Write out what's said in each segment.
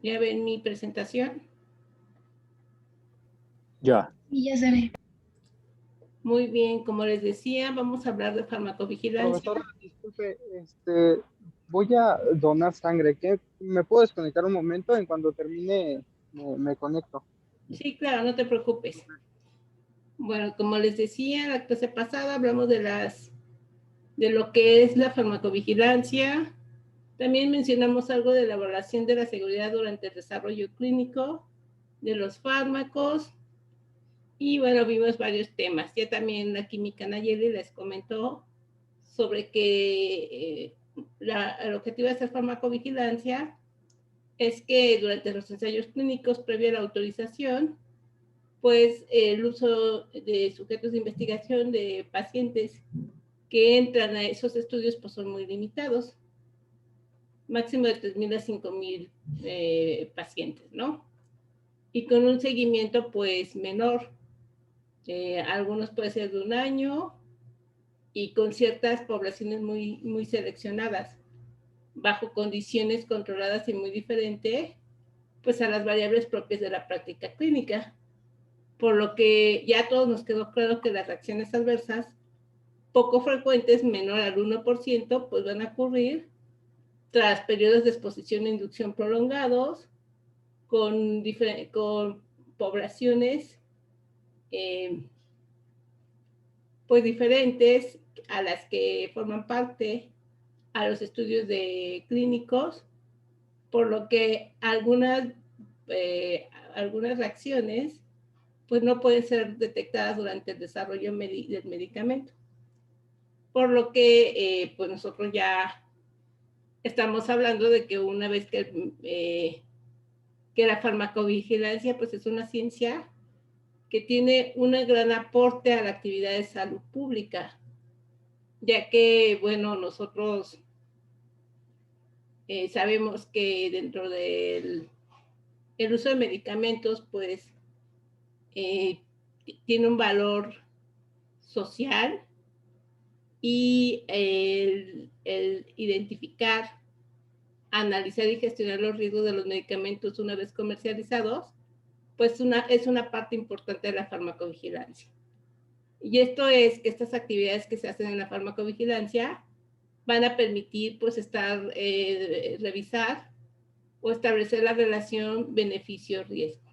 ¿Ya ven mi presentación? Ya. Y ya se ve. Muy bien, como les decía, vamos a hablar de farmacovigilancia. Profesora, disculpe, voy a donar sangre. ¿Qué? ¿Me puedo desconectar un momento? En cuanto termine, me conecto. Sí, claro, no te preocupes. Bueno, como les decía, la clase pasada hablamos de lo que es la farmacovigilancia. También mencionamos algo de la evaluación de la seguridad durante el desarrollo clínico de los fármacos. Y bueno, vimos varios temas. Ya también la química Nayeli les comentó sobre que el objetivo de hacer farmacovigilancia es que durante los ensayos clínicos previa a la autorización, pues el uso de sujetos de investigación de pacientes que entran a esos estudios pues son muy limitados, máximo de 3,000 a 5,000 pacientes, ¿no? Y con un seguimiento pues menor, algunos puede ser de un año y con ciertas poblaciones muy seleccionadas, bajo condiciones controladas y muy diferentes, pues a las variables propias de la práctica clínica. Por lo que ya a todos nos quedó claro que las reacciones adversas poco frecuentes, menor al 1%, pues van a ocurrir tras periodos de exposición e inducción prolongados, con poblaciones pues diferentes a las que forman parte a los estudios de clínicos, por lo que algunas reacciones pues no pueden ser detectadas durante el desarrollo del medicamento. Por lo que pues nosotros ya estamos hablando de que una vez que la farmacovigilancia pues es una ciencia que tiene un gran aporte a la actividad de salud pública, ya que, bueno, nosotros sabemos que dentro del el uso de medicamentos, pues, tiene un valor social y el identificar, analizar y gestionar los riesgos de los medicamentos una vez comercializados, pues es una parte importante de la farmacovigilancia. Y esto es que estas actividades que se hacen en la farmacovigilancia van a permitir pues revisar o establecer la relación beneficio-riesgo.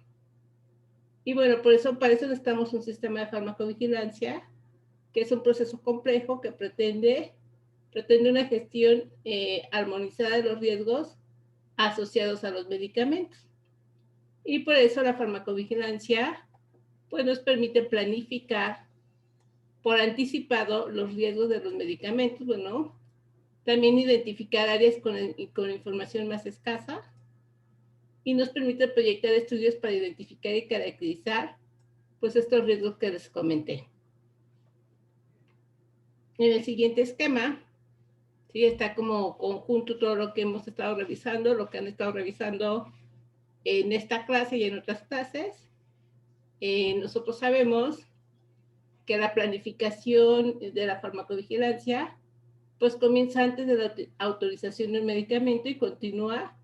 Y bueno, para eso necesitamos un sistema de farmacovigilancia, que es un proceso complejo que pretende una gestión armonizada de los riesgos asociados a los medicamentos. Y por eso la farmacovigilancia pues, nos permite planificar por anticipado los riesgos de los medicamentos, bueno, también identificar áreas con información más escasa y nos permite proyectar estudios para identificar y caracterizar pues estos riesgos que les comenté. En el siguiente esquema, ¿sí? Está como conjunto todo lo que hemos estado revisando, lo que han estado revisando en esta clase y en otras clases. Nosotros sabemos que la planificación de la farmacovigilancia pues comienza antes de la autorización del medicamento y continúa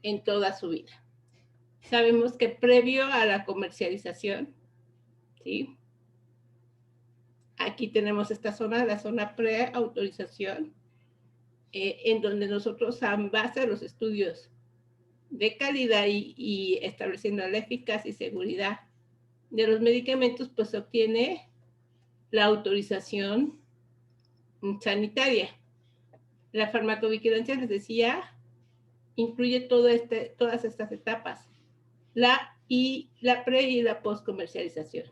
en toda su vida. Sabemos que previo a la comercialización, ¿sí? Aquí tenemos esta zona, la zona preautorización, en donde nosotros, a base de los estudios de calidad y estableciendo la eficacia y seguridad de los medicamentos, pues se obtiene la autorización sanitaria. La farmacovigilancia, les decía, incluye todas estas etapas, la pre y la post comercialización.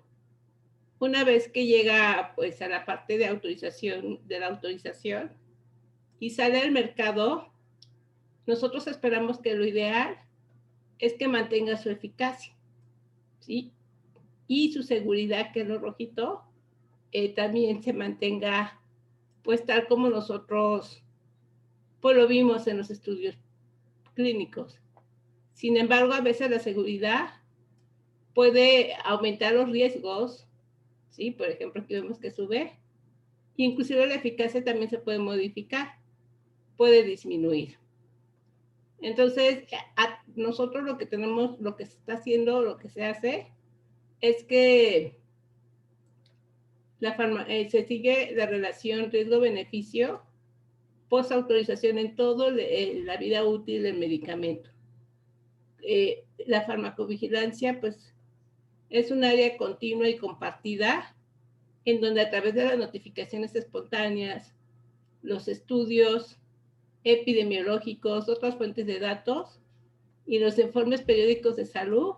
Una vez que llega pues a la parte de la autorización y sale al mercado, nosotros esperamos que lo ideal es que mantenga su eficacia, ¿sí? Y su seguridad, que es lo rojito, también se mantenga pues tal como nosotros pues lo vimos en los estudios clínicos. Sin embargo, a veces la seguridad puede aumentar los riesgos, ¿sí? Por ejemplo, aquí vemos que sube, e inclusive la eficacia también se puede modificar, puede disminuir. Entonces, nosotros lo que tenemos, lo que se está haciendo, lo que se hace, es que se sigue la relación riesgo-beneficio post-autorización en todo la vida útil del medicamento. La farmacovigilancia, pues, es un área continua y compartida en donde a través de las notificaciones espontáneas, los estudios epidemiológicos, otras fuentes de datos y los informes periódicos de salud,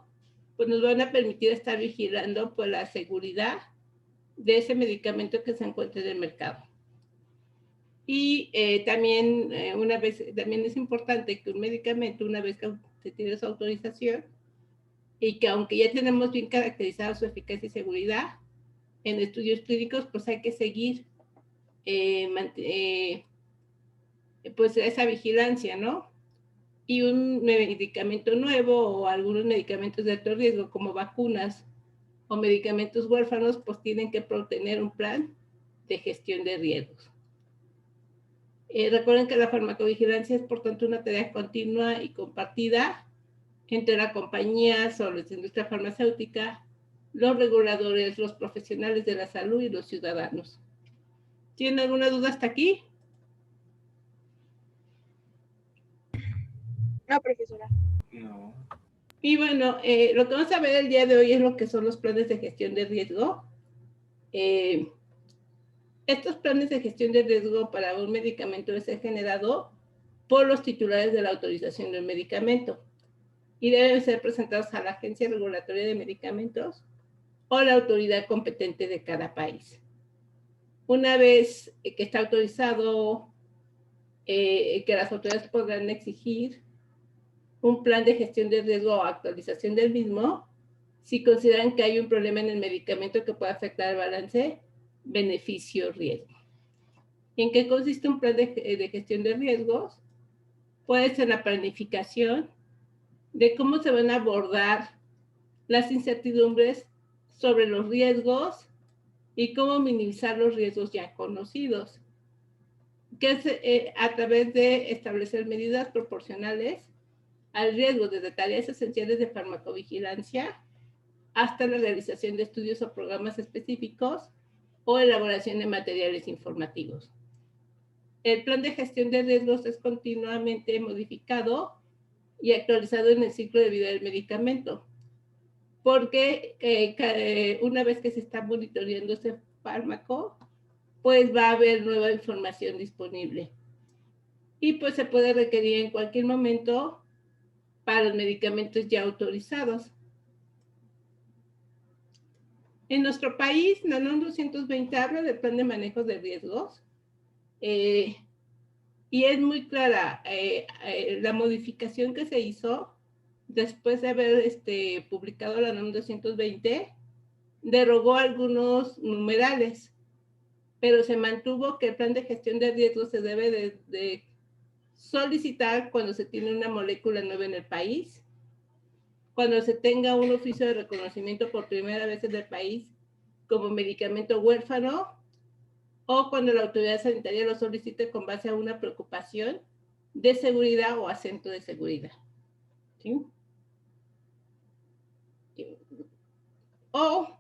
pues nos van a permitir estar vigilando pues, la seguridad de ese medicamento que se encuentra en el mercado. Y también es importante que un medicamento, una vez que se tiene su autorización, y que aunque ya tenemos bien caracterizado su eficacia y seguridad, en estudios clínicos, pues hay que seguir pues esa vigilancia, ¿no? Y un medicamento nuevo o algunos medicamentos de alto riesgo, como vacunas o medicamentos huérfanos, pues tienen que tener un plan de gestión de riesgos. Recuerden que la farmacovigilancia es, por tanto, una tarea continua y compartida entre las compañías o la industria farmacéutica, los reguladores, los profesionales de la salud y los ciudadanos. ¿Tienen alguna duda hasta aquí? No, profesora. No. Y bueno, lo que vamos a ver el día de hoy es lo que son los planes de gestión de riesgo. Estos planes de gestión de riesgo para un medicamento es generado por los titulares de la autorización del medicamento y deben ser presentados a la Agencia Regulatoria de Medicamentos o la autoridad competente de cada país. Una vez que está autorizado, que las autoridades podrán exigir un plan de gestión de riesgo o actualización del mismo si consideran que hay un problema en el medicamento que puede afectar el balance beneficio-riesgo. ¿En qué consiste un plan de gestión de riesgos? Puede ser la planificación de cómo se van a abordar las incertidumbres sobre los riesgos y cómo minimizar los riesgos ya conocidos, que es a través de establecer medidas proporcionales al riesgo desde tareas esenciales de farmacovigilancia hasta la realización de estudios o programas específicos o elaboración de materiales informativos. El plan de gestión de riesgos es continuamente modificado y actualizado en el ciclo de vida del medicamento, porque una vez que se está monitoreando ese fármaco, pues va a haber nueva información disponible. Y pues se puede requerir en cualquier momento para los medicamentos ya autorizados. En nuestro país, la NOM 220 habla del plan de manejo de riesgos y es muy clara la modificación que se hizo después de haber publicado la NOM 220, derogó algunos numerales, pero se mantuvo que el plan de gestión de riesgos se debe de solicitar cuando se tiene una molécula nueva en el país, cuando se tenga un oficio de reconocimiento por primera vez en el país como medicamento huérfano o cuando la autoridad sanitaria lo solicite con base a una preocupación de seguridad o acento de seguridad. ¿Sí? O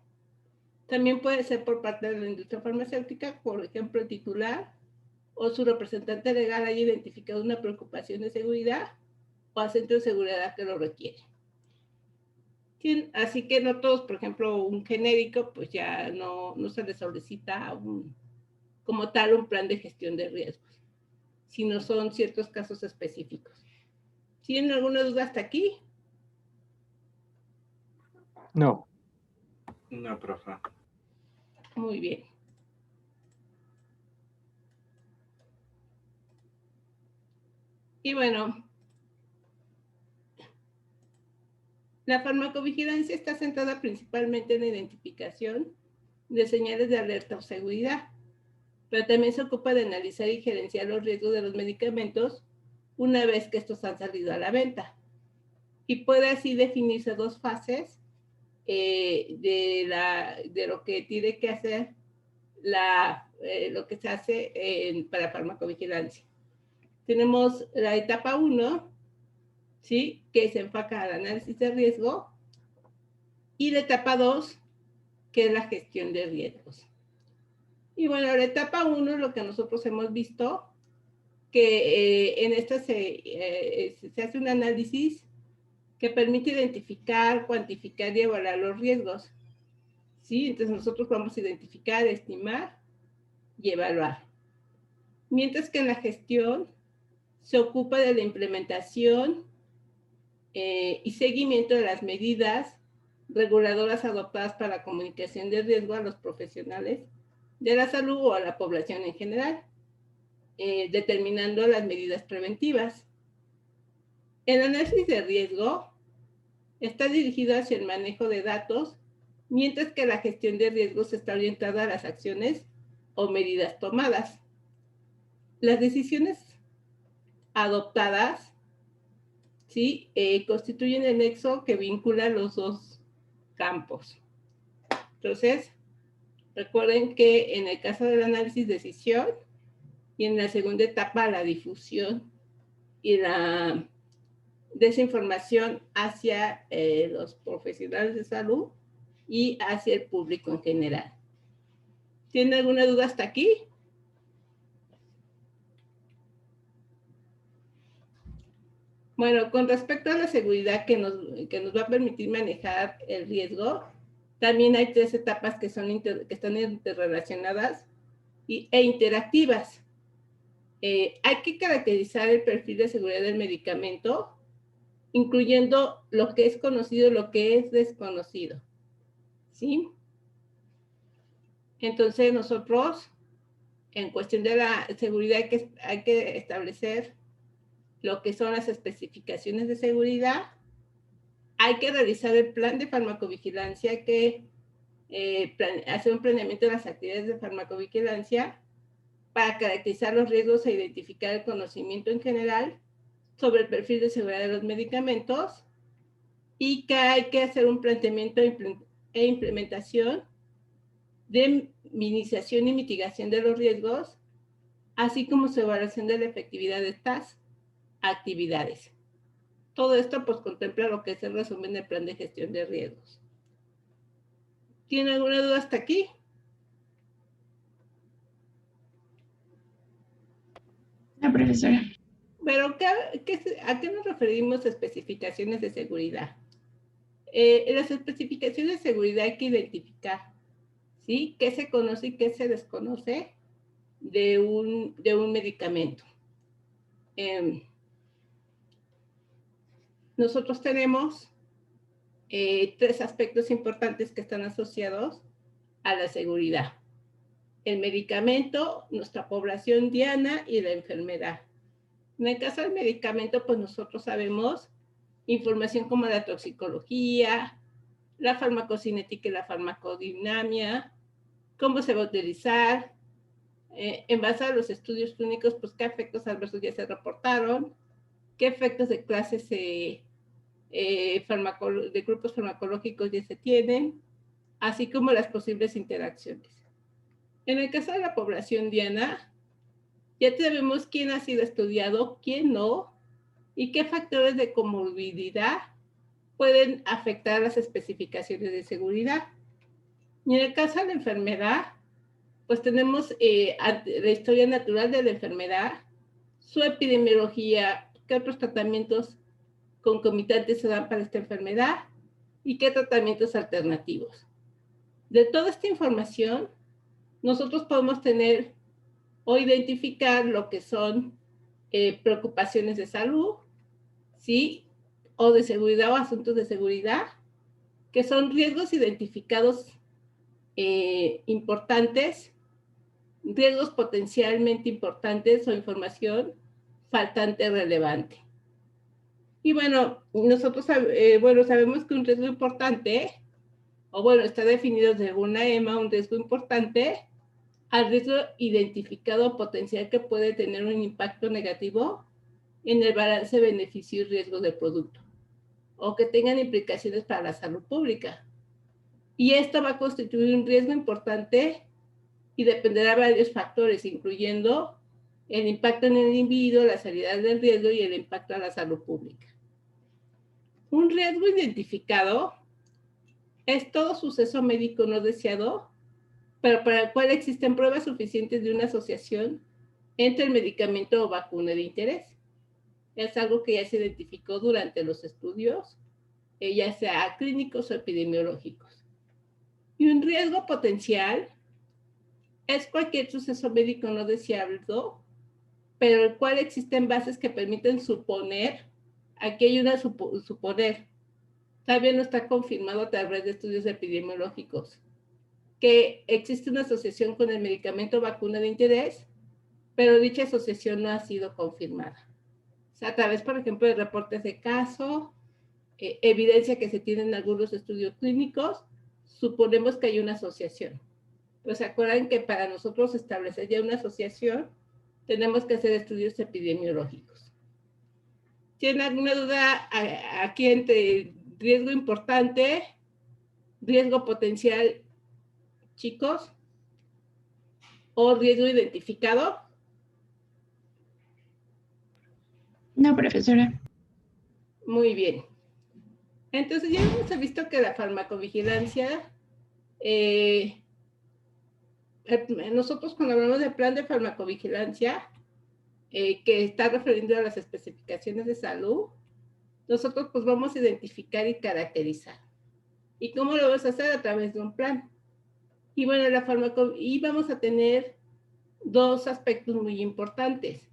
también puede ser por parte de la industria farmacéutica, por ejemplo, el titular o su representante legal haya identificado una preocupación de seguridad o acento de seguridad que lo requiere. Así que no todos, por ejemplo, un genérico, pues ya no se le solicita como tal un plan de gestión de riesgos, sino son ciertos casos específicos. ¿Tienen alguna duda hasta aquí? No. No, profe. Muy bien. Y bueno, la farmacovigilancia está centrada principalmente en la identificación de señales de alerta o seguridad, pero también se ocupa de analizar y gerenciar los riesgos de los medicamentos una vez que estos han salido a la venta. Y puede así definirse dos fases de lo que tiene que hacer lo que se hace para farmacovigilancia. Tenemos la etapa 1, ¿sí? Que se enfoca al análisis de riesgo. Y la etapa 2, que es la gestión de riesgos. Y bueno, la etapa 1, lo que nosotros hemos visto, que en esta se hace un análisis que permite identificar, cuantificar y evaluar los riesgos. ¿Sí? Entonces nosotros vamos a identificar, estimar y evaluar. Mientras que en la gestión se ocupa de la implementación y seguimiento de las medidas reguladoras adoptadas para la comunicación de riesgo a los profesionales de la salud o a la población en general, determinando las medidas preventivas. El análisis de riesgo está dirigido hacia el manejo de datos, mientras que la gestión de riesgos está orientada a las acciones o medidas tomadas. Las decisiones adoptadas, ¿sí? Constituyen el nexo que vincula los dos campos. Entonces, recuerden que en el caso del análisis de decisión y en la segunda etapa la difusión y la desinformación hacia los profesionales de salud y hacia el público en general. ¿Tiene alguna duda hasta aquí? Bueno, con respecto a la seguridad que nos va a permitir manejar el riesgo, también hay 3 etapas que están interrelacionadas e interactivas. Hay que caracterizar el perfil de seguridad del medicamento, incluyendo lo que es conocido y lo que es desconocido. ¿Sí? Entonces nosotros, en cuestión de la seguridad, hay que establecer lo que son las especificaciones de seguridad. Hay que realizar el plan de farmacovigilancia, que hacer un planeamiento de las actividades de farmacovigilancia para caracterizar los riesgos e identificar el conocimiento en general sobre el perfil de seguridad de los medicamentos, y que hay que hacer un planteamiento e implementación de minimización y mitigación de los riesgos, así como su evaluación de la efectividad de estas actividades. Todo esto pues contempla lo que es el resumen del plan de gestión de riesgos. ¿Tiene alguna duda hasta aquí? No, profesora. Pero ¿a qué nos referimos especificaciones de seguridad? Las especificaciones de seguridad hay que identificar, ¿sí? ¿Qué se conoce y qué se desconoce de un medicamento? Nosotros tenemos 3 aspectos importantes que están asociados a la seguridad: el medicamento, nuestra población diana y la enfermedad. En el caso del medicamento, pues nosotros sabemos información como la toxicología, la farmacocinética y la farmacodinamia, cómo se va a utilizar, en base a los estudios clínicos, pues qué efectos adversos ya se reportaron, qué efectos de clases de grupos farmacológicos ya se tienen, así como las posibles interacciones. En el caso de la población diana, ya sabemos quién ha sido estudiado, quién no, y qué factores de comorbilidad pueden afectar las especificaciones de seguridad. Y en el caso de la enfermedad, pues tenemos la historia natural de la enfermedad, su epidemiología, qué otros tratamientos concomitantes se dan para esta enfermedad y qué tratamientos alternativos. De toda esta información, nosotros podemos tener o identificar lo que son preocupaciones de salud, ¿sí? O de seguridad o asuntos de seguridad, que son riesgos identificados importantes, riesgos potencialmente importantes o información faltante relevante. Y bueno, nosotros sabemos que un riesgo importante, o bueno, está definido según la EMA, un riesgo importante al riesgo identificado potencial que puede tener un impacto negativo en el balance beneficio y riesgo del producto, o que tengan implicaciones para la salud pública. Y esto va a constituir un riesgo importante y dependerá de varios factores, incluyendo el impacto en el individuo, la seriedad del riesgo y el impacto a la salud pública. Un riesgo identificado es todo suceso médico no deseado, pero para el cual existen pruebas suficientes de una asociación entre el medicamento o vacuna de interés. Es algo que ya se identificó durante los estudios, ya sea clínicos o epidemiológicos. Y un riesgo potencial es cualquier suceso médico no deseado, pero el cual existen bases que permiten suponer, aquí hay una suponer, todavía no está confirmado a través de estudios epidemiológicos, que existe una asociación con el medicamento vacuna de interés, pero dicha asociación no ha sido confirmada. O sea, a través, por ejemplo, de reportes de caso, evidencia que se tiene en algunos estudios clínicos, suponemos que hay una asociación. Pues se acuerdan que para nosotros establecer ya una asociación, tenemos que hacer estudios epidemiológicos. ¿Tienen alguna duda aquí entre riesgo importante, riesgo potencial, chicos? ¿O riesgo identificado? No, profesora. Muy bien. Entonces ya hemos visto que la farmacovigilancia, nosotros cuando hablamos del plan de farmacovigilancia, que está referido a las especificaciones de salud, nosotros pues vamos a identificar y caracterizar. ¿Y cómo lo vamos a hacer? A través de un plan. Y bueno, y vamos a tener dos aspectos muy importantes.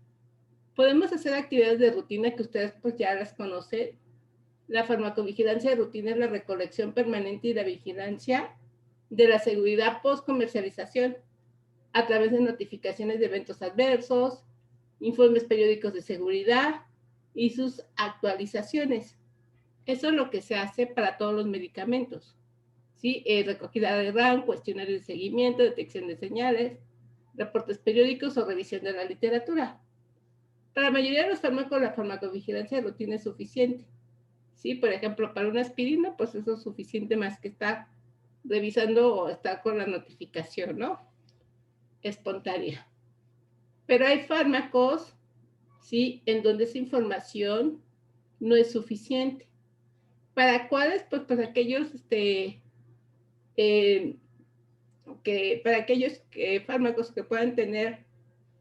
Podemos hacer actividades de rutina que ustedes pues ya las conocen. La farmacovigilancia de rutina es la recolección permanente y la vigilancia de la seguridad post-comercialización a través de notificaciones de eventos adversos, informes periódicos de seguridad y sus actualizaciones. Eso es lo que se hace para todos los medicamentos. ¿Sí? Recogida de RAM, cuestionarios de seguimiento, detección de señales, reportes periódicos o revisión de la literatura. Para la mayoría de los fármacos, la farmacovigilancia de rutina es suficiente. ¿Sí? Por ejemplo, para una aspirina, pues eso es suficiente más que estar revisando o estar con la notificación, ¿no? Espontánea. Pero hay fármacos, ¿sí? En donde esa información no es suficiente. ¿Para cuáles? Pues para aquellos, para aquellos fármacos que puedan tener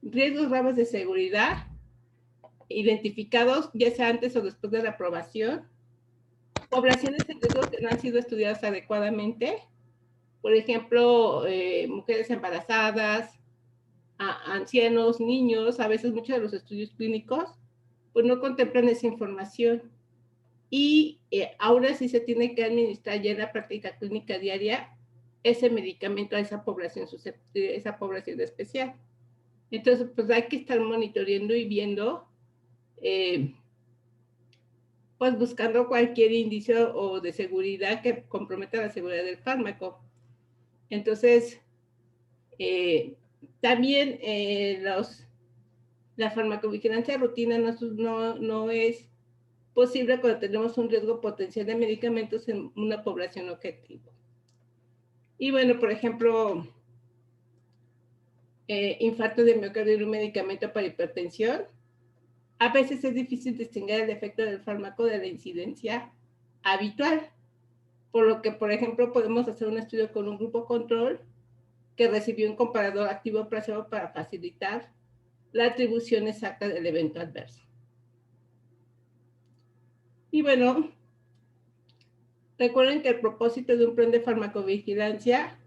riesgos graves de seguridad identificados, ya sea antes o después de la aprobación, poblaciones en riesgo que no han sido estudiadas adecuadamente, por ejemplo, mujeres embarazadas, ancianos, niños, a veces muchos de los estudios clínicos, pues no contemplan esa información. Y ahora sí se tiene que administrar ya en la práctica clínica diaria ese medicamento a esa población especial. Entonces, pues hay que estar monitoreando y viendo, pues buscando cualquier indicio o de seguridad que comprometa la seguridad del fármaco. Entonces, también la farmacovigilancia rutina no es posible cuando tenemos un riesgo potencial de medicamentos en una población objetivo. Y bueno, por ejemplo, infarto de miocardio y un medicamento para hipertensión, a veces es difícil distinguir el efecto del fármaco de la incidencia habitual, por lo que, por ejemplo, podemos hacer un estudio con un grupo control que recibió un comparador activo placebo para facilitar la atribución exacta del evento adverso. Y bueno, recuerden que el propósito de un plan de farmacovigilancia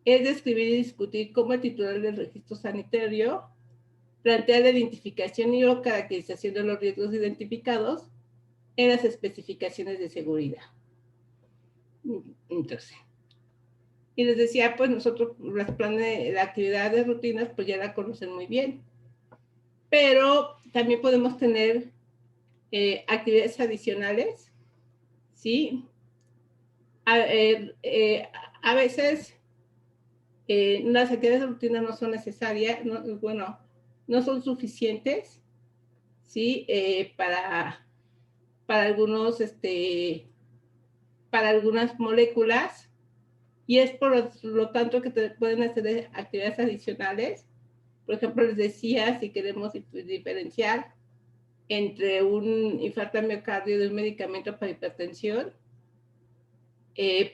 es describir y discutir cómo el titular del registro sanitario plantea la identificación y o caracterización de los riesgos identificados en las especificaciones de seguridad. Entonces, y les decía, pues nosotros las planes de actividades de rutinas, pues ya la conocen muy bien. Pero también podemos tener actividades adicionales, ¿sí? A veces las actividades de rutina no son necesarias, no son suficientes, ¿sí? Para algunas moléculas, y es por lo tanto que pueden hacer actividades adicionales. Por ejemplo, les decía, si queremos diferenciar entre un infarto al miocardio de un medicamento para hipertensión,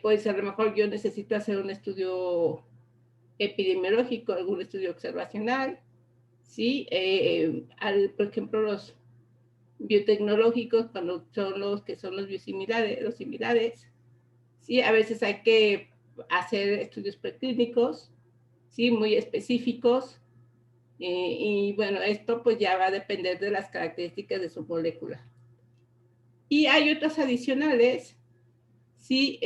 pues a lo mejor yo necesito hacer un estudio epidemiológico, algún estudio observacional, ¿sí? Por ejemplo, los biotecnológicos, cuando son los que son los biosimilares, los similares, ¿sí? A veces hay que hacer estudios preclínicos, ¿sí? Muy específicos, y bueno, esto pues ya va a depender de las características de su molécula. Y hay otras adicionales, ¿sí?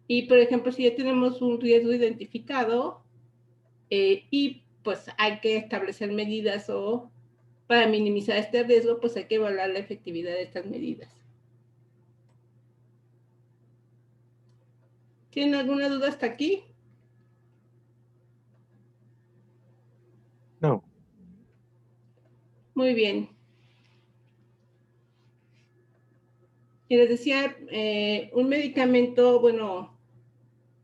Y por ejemplo, si ya tenemos un riesgo identificado, y pues hay que establecer medidas o para minimizar este riesgo, pues hay que evaluar la efectividad de estas medidas. ¿Tienen alguna duda hasta aquí? No. Muy bien. Y les decía, un medicamento, bueno,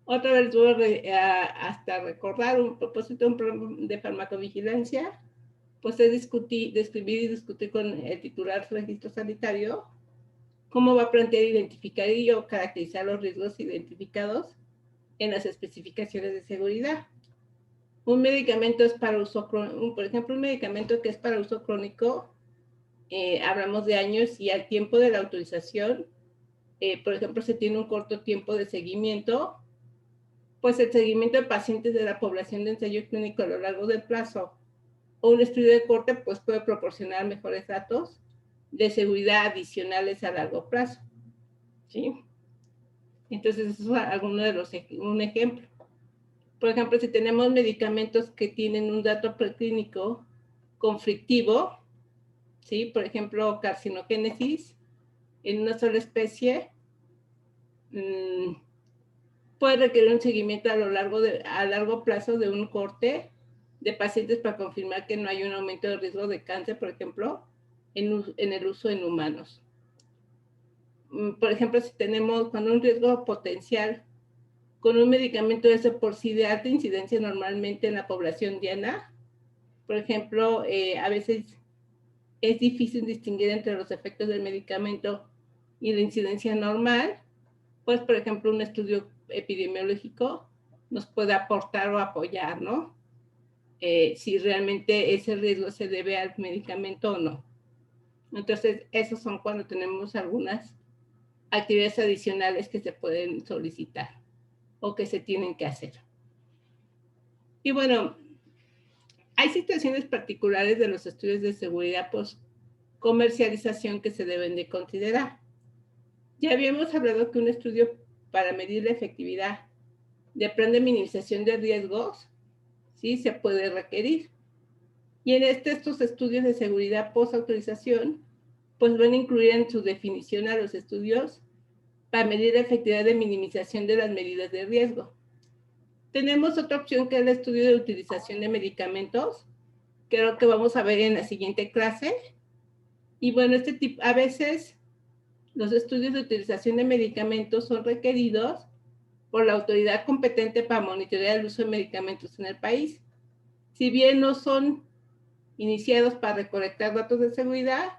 otra vez voy hasta recordar un propósito de farmacovigilancia, pues es describir y discutir con el titular del registro sanitario cómo va a plantear, identificar y o caracterizar los riesgos identificados en las especificaciones de seguridad. Un medicamento es para uso crónico, por ejemplo, un medicamento que es para uso crónico, hablamos de años y al tiempo de la autorización, por ejemplo, se tiene un corto tiempo de seguimiento, pues el seguimiento de pacientes de la población de ensayo clínico a lo largo del plazo o un estudio de corte, pues puede proporcionar mejores datos de seguridad adicionales a largo plazo, ¿sí? Entonces, eso es un ejemplo. Por ejemplo, si tenemos medicamentos que tienen un dato preclínico conflictivo, ¿sí? Por ejemplo, carcinogénesis en una sola especie, puede requerir un seguimiento a largo plazo de un corte de pacientes para confirmar que no hay un aumento de riesgo de cáncer, por ejemplo, en el uso en humanos. Por ejemplo, si tenemos con un riesgo potencial con un medicamento ese por sí de alta incidencia normalmente en la población diana, por ejemplo, a veces es difícil distinguir entre los efectos del medicamento y la incidencia normal, pues, por ejemplo, un estudio epidemiológico nos puede aportar o apoyar, ¿no? Si realmente ese riesgo se debe al medicamento o no. Entonces, esos son cuando tenemos algunas actividades adicionales que se pueden solicitar o que se tienen que hacer. Y bueno, hay situaciones particulares de los estudios de seguridad post comercialización que se deben de considerar. Ya habíamos hablado que un estudio para medir la efectividad de plan de minimización de riesgos, sí, se puede requerir. Y en estos estudios de seguridad post autorización, pues van a incluir en su definición a los estudios para medir la efectividad de minimización de las medidas de riesgo. Tenemos otra opción que es el estudio de utilización de medicamentos, que es lo que vamos a ver en la siguiente clase. Y bueno, a veces los estudios de utilización de medicamentos son requeridos por la autoridad competente para monitorear el uso de medicamentos en el país. Si bien no son iniciados para recolectar datos de seguridad,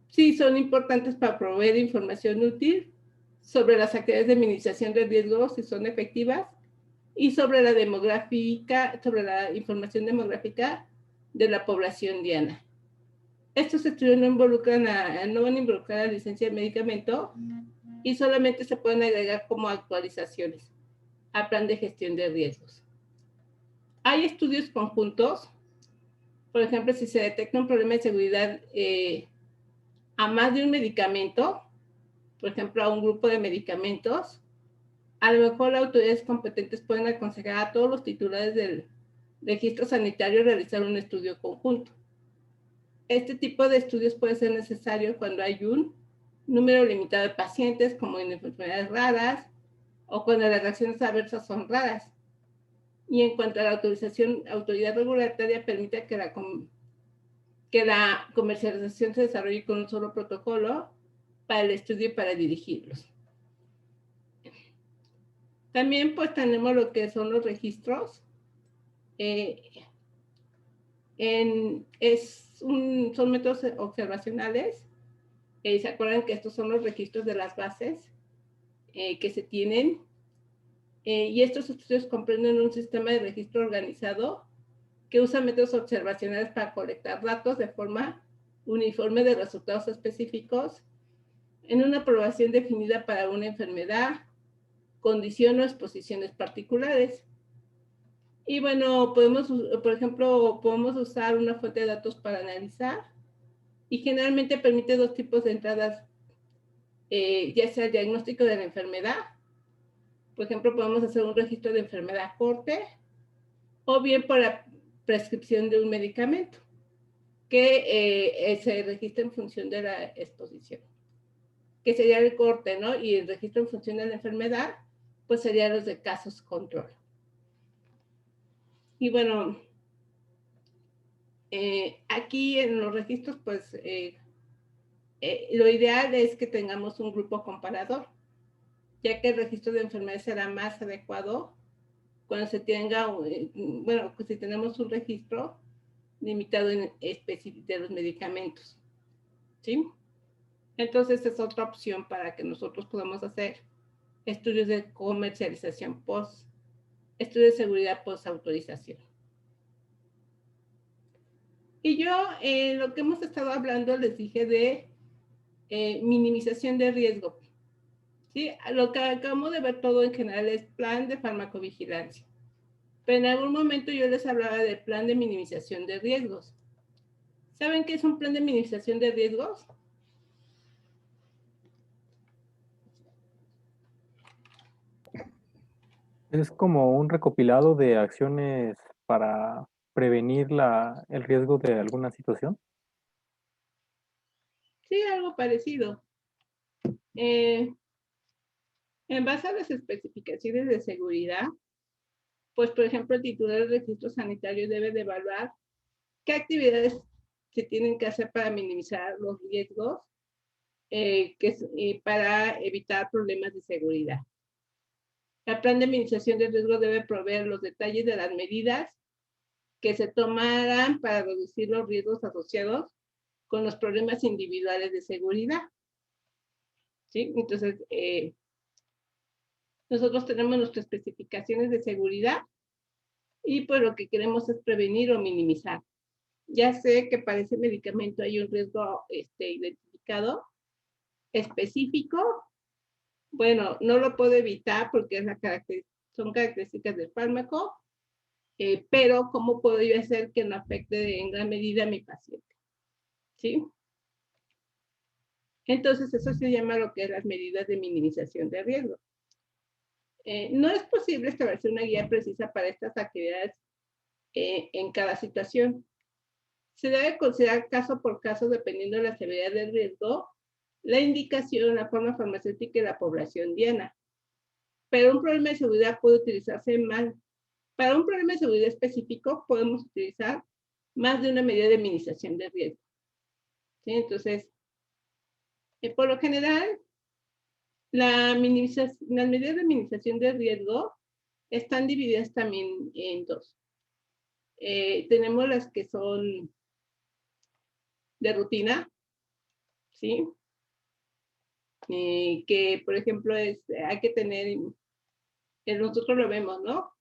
sí son importantes para proveer información útil sobre las actividades de minimización de riesgos, si son efectivas, y sobre la información demográfica de la población diana. Estos estudios no van a involucrar la licencia de medicamento y solamente se pueden agregar como actualizaciones al plan de gestión de riesgos. Hay estudios conjuntos, por ejemplo, si se detecta un problema de seguridad a más de un medicamento, por ejemplo, a un grupo de medicamentos, a lo mejor las autoridades competentes pueden aconsejar a todos los titulares del registro sanitario realizar un estudio conjunto. Este tipo de estudios puede ser necesario cuando hay un número limitado de pacientes, como en enfermedades raras, o cuando las reacciones adversas son raras. Y en cuanto a la autoridad regulatoria permite que la comercialización se desarrolle con un solo protocolo para el estudio y para dirigirlos. También pues tenemos lo que son los registros. son métodos observacionales. ¿Se acuerdan que estos son los registros de las bases que se tienen? Y estos estudios comprenden un sistema de registro organizado que usa métodos observacionales para colectar datos de forma uniforme de resultados específicos en una población definida para una enfermedad, condición o exposiciones particulares. Y bueno, por ejemplo, podemos usar una fuente de datos para analizar y generalmente permite dos tipos de entradas, ya sea el diagnóstico de la enfermedad. Por ejemplo, podemos hacer un registro de enfermedad corte o bien por la prescripción de un medicamento que se registra en función de la exposición, que sería el corte, ¿no? Y el registro en función de la enfermedad, pues serían los de casos control. Y bueno, aquí en los registros, pues lo ideal es que tengamos un grupo comparador, ya que el registro de enfermedades será más adecuado cuando se tenga, bueno, pues si tenemos un registro limitado en específico de los medicamentos, ¿sí? Entonces es otra opción para que nosotros podamos hacer estudios de comercialización estudios de seguridad post autorización. Y yo, lo que hemos estado hablando, les dije de minimización de riesgo. ¿Sí? Lo que acabamos de ver todo en general es plan de farmacovigilancia. Pero en algún momento yo les hablaba del plan de minimización de riesgos. ¿Saben qué es un plan de minimización de riesgos? Es como un recopilado de acciones para prevenir el riesgo de alguna situación. Sí, algo parecido. En base a las especificaciones de seguridad, pues por ejemplo el titular del registro sanitario debe de evaluar qué actividades se tienen que hacer para minimizar los riesgos para evitar problemas de seguridad. El plan de minimización de riesgo debe proveer los detalles de las medidas que se tomarán para reducir los riesgos asociados con los problemas individuales de seguridad. ¿Sí? Entonces, nosotros tenemos nuestras especificaciones de seguridad y pues lo que queremos es prevenir o minimizar. Ya sé que para ese medicamento hay un riesgo identificado específico. Bueno, no lo puedo evitar porque son características del fármaco, pero ¿cómo puedo yo hacer que no afecte en gran medida a mi paciente? ¿Sí? Entonces, eso se llama lo que es las medidas de minimización de riesgo. No es posible establecer una guía precisa para estas actividades en cada situación. Se debe considerar caso por caso, dependiendo de la severidad del riesgo, la indicación, la forma farmacéutica y la población diana. Pero un problema de seguridad puede utilizarse mal. Para un problema de seguridad específico, podemos utilizar más de una medida de minimización de riesgo. ¿Sí? Entonces, por lo general, las medidas de minimización de riesgo están divididas también en dos. Tenemos las que son de rutina, ¿sí? Que, por ejemplo, hay que tener, nosotros lo vemos, ¿no?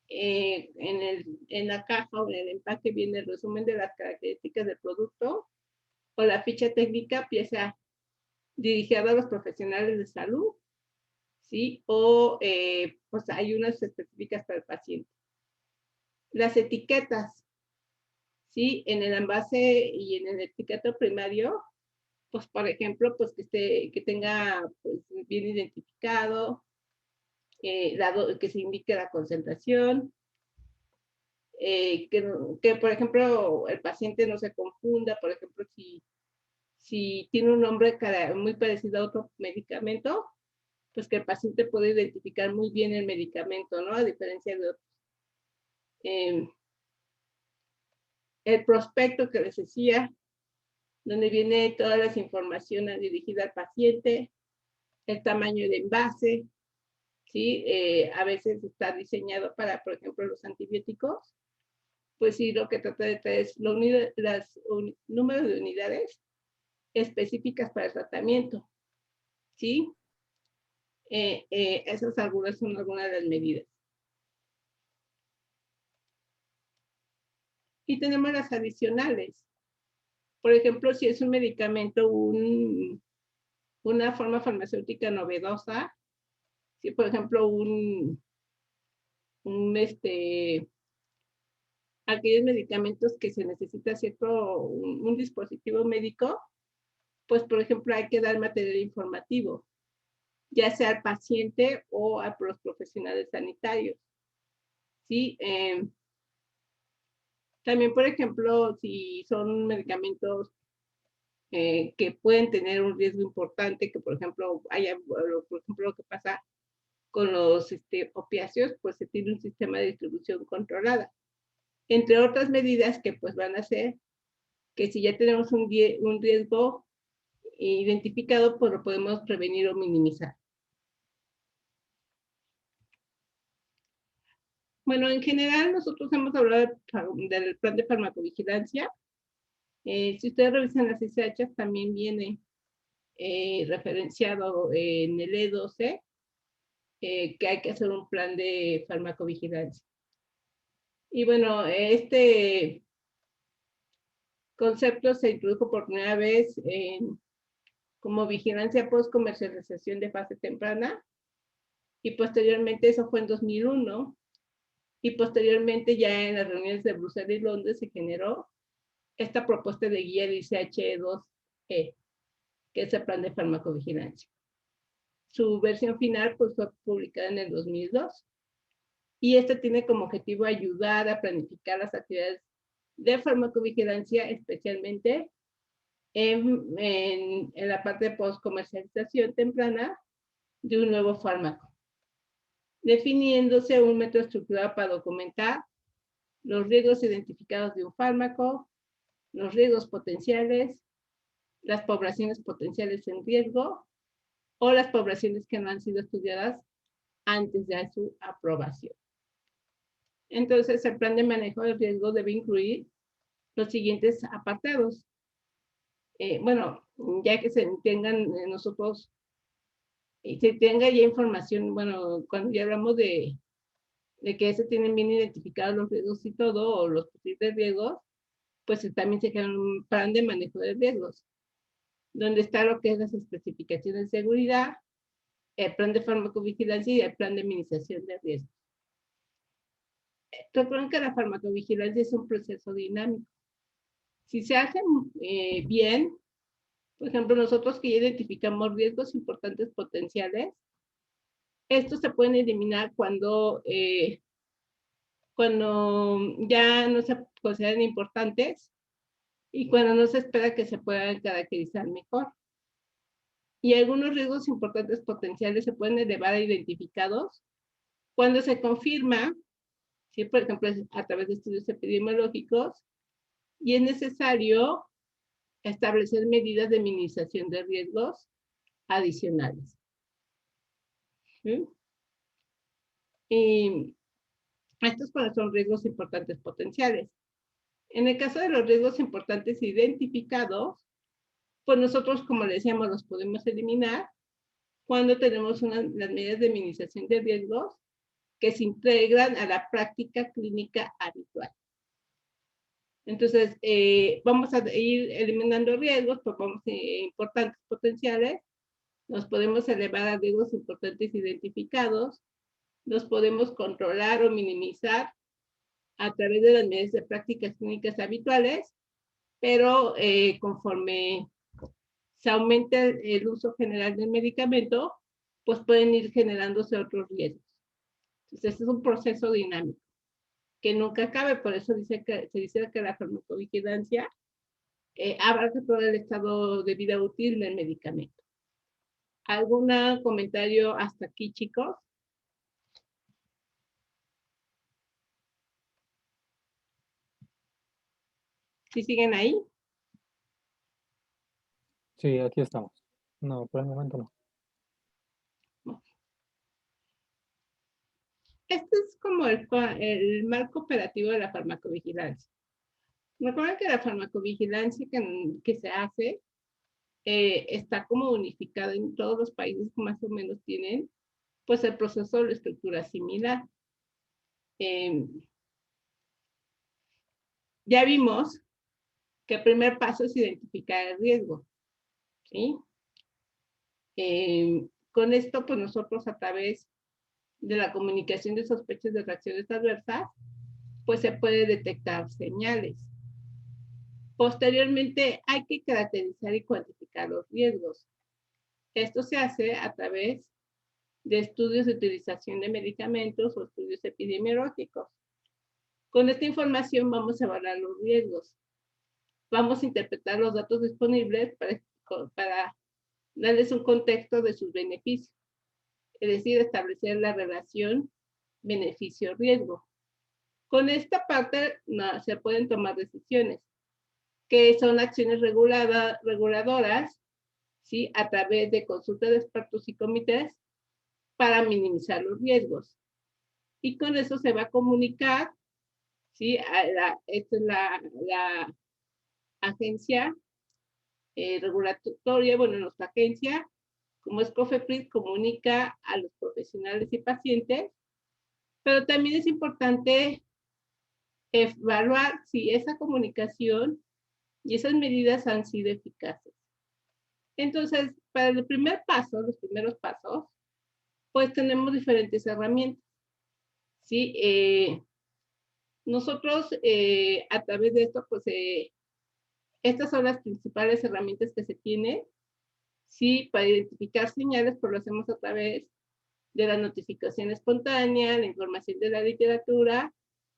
En la caja o en el empaque viene el resumen de las características del producto o la ficha técnica, pieza dirigida a los profesionales de salud, ¿sí? O pues hay unas específicas para el paciente. Las etiquetas, ¿sí? En el envase y en el etiquetado primario, pues por ejemplo, pues que tenga pues, bien identificado, que se indique la concentración, que por ejemplo el paciente no se confunda, por ejemplo, si tiene un nombre muy parecido a otro medicamento, pues que el paciente puede identificar muy bien el medicamento, ¿no? A diferencia de otros. El prospecto que les decía, donde viene todas las informaciones dirigidas al paciente, el tamaño de envase, ¿sí? A veces está diseñado para, por ejemplo, los antibióticos, pues sí, lo que trata de traer es número de unidades específicas para el tratamiento, ¿sí? Esas algunas son algunas de las medidas. Y tenemos las adicionales. Por ejemplo, si es un medicamento, una forma farmacéutica novedosa, si por ejemplo aquellos medicamentos que se necesita un dispositivo médico, pues por ejemplo hay que dar material informativo, ya sea al paciente o a los profesionales sanitarios, ¿sí? También, por ejemplo, si son medicamentos que pueden tener un riesgo importante, que por ejemplo lo que pasa con los opiáceos, pues se tiene un sistema de distribución controlada. Entre otras medidas que pues van a hacer que si ya tenemos un riesgo identificado, pues lo podemos prevenir o minimizar. Bueno, en general nosotros hemos hablado del plan de farmacovigilancia. Si ustedes revisan las ICH, también viene referenciado en el E12 que hay que hacer un plan de farmacovigilancia. Y bueno, este concepto se introdujo por primera vez como vigilancia post-comercialización de fase temprana, y posteriormente eso fue en 2001, y posteriormente ya en las reuniones de Bruselas y Londres se generó esta propuesta de guía de ICH-2E, que es el plan de farmacovigilancia. Su versión final pues, fue publicada en el 2002, y este tiene como objetivo ayudar a planificar las actividades de farmacovigilancia, especialmente en la parte de post-comercialización temprana de un nuevo fármaco, definiéndose un método estructurado para documentar los riesgos identificados de un fármaco, los riesgos potenciales, las poblaciones potenciales en riesgo o las poblaciones que no han sido estudiadas antes de su aprobación. Entonces, el plan de manejo del riesgo debe incluir los siguientes apartados. Bueno, ya que se tengan nosotros, se tenga ya información, bueno, cuando ya hablamos de que se tienen bien identificados los riesgos y todo, o los posibles riesgos, pues también se genera un plan de manejo de riesgos, donde está lo que es las especificaciones de seguridad, el plan de farmacovigilancia y el plan de minimización de riesgos. Recuerden que la farmacovigilancia es un proceso dinámico. Si se hace bien, por ejemplo, nosotros que ya identificamos riesgos importantes potenciales, estos se pueden eliminar cuando ya no se consideran importantes y cuando no se espera que se puedan caracterizar mejor. Y algunos riesgos importantes potenciales se pueden elevar a identificados cuando se confirma, ¿sí? Por ejemplo, a través de estudios epidemiológicos, y es necesario establecer medidas de minimización de riesgos adicionales. ¿Sí? Y estos son riesgos importantes potenciales. En el caso de los riesgos importantes identificados, pues nosotros, como le decíamos, los podemos eliminar cuando tenemos las medidas de minimización de riesgos que se integran a la práctica clínica habitual. Entonces, vamos a ir eliminando riesgos, pues importantes potenciales, nos podemos elevar a riesgos importantes identificados, los podemos controlar o minimizar a través de las medidas de prácticas clínicas habituales, pero conforme se aumenta el uso general del medicamento, pues pueden ir generándose otros riesgos. Entonces, este es un proceso dinámico que nunca acabe, por eso se dice que la farmacovigilancia abarca todo el estado de vida útil del medicamento. ¿Algún comentario hasta aquí, chicos? ¿Sí siguen ahí? Sí, aquí estamos. No, por el momento no. Este es como el marco operativo de la farmacovigilancia. Recuerden que la farmacovigilancia que se hace está como unificada en todos los países que más o menos tienen pues el proceso de la estructura similar. Ya vimos que el primer paso es identificar el riesgo, ¿sí? Con esto, pues nosotros a través de la comunicación de sospechas de reacciones adversas, pues se puede detectar señales. Posteriormente, hay que caracterizar y cuantificar los riesgos. Esto se hace a través de estudios de utilización de medicamentos o estudios epidemiológicos. Con esta información vamos a evaluar los riesgos. Vamos a interpretar los datos disponibles para darles un contexto de sus beneficios. Es decir, establecer la relación beneficio-riesgo. Con esta parte se pueden tomar decisiones, que son acciones reguladoras, ¿sí? A través de consulta de expertos y comités para minimizar los riesgos. Y con eso se va a comunicar, ¿sí? Esta es la agencia regulatoria, bueno, nuestra agencia, como es COFEPRIS, comunica a los profesionales y pacientes, pero también es importante evaluar si esa comunicación y esas medidas han sido eficaces. Entonces, para el primer paso, los primeros pasos, pues tenemos diferentes herramientas, ¿sí? Nosotros, a través de esto, pues, estas son las principales herramientas que se tienen, ¿sí? Para identificar señales, pues lo hacemos a través de la notificación espontánea, la información de la literatura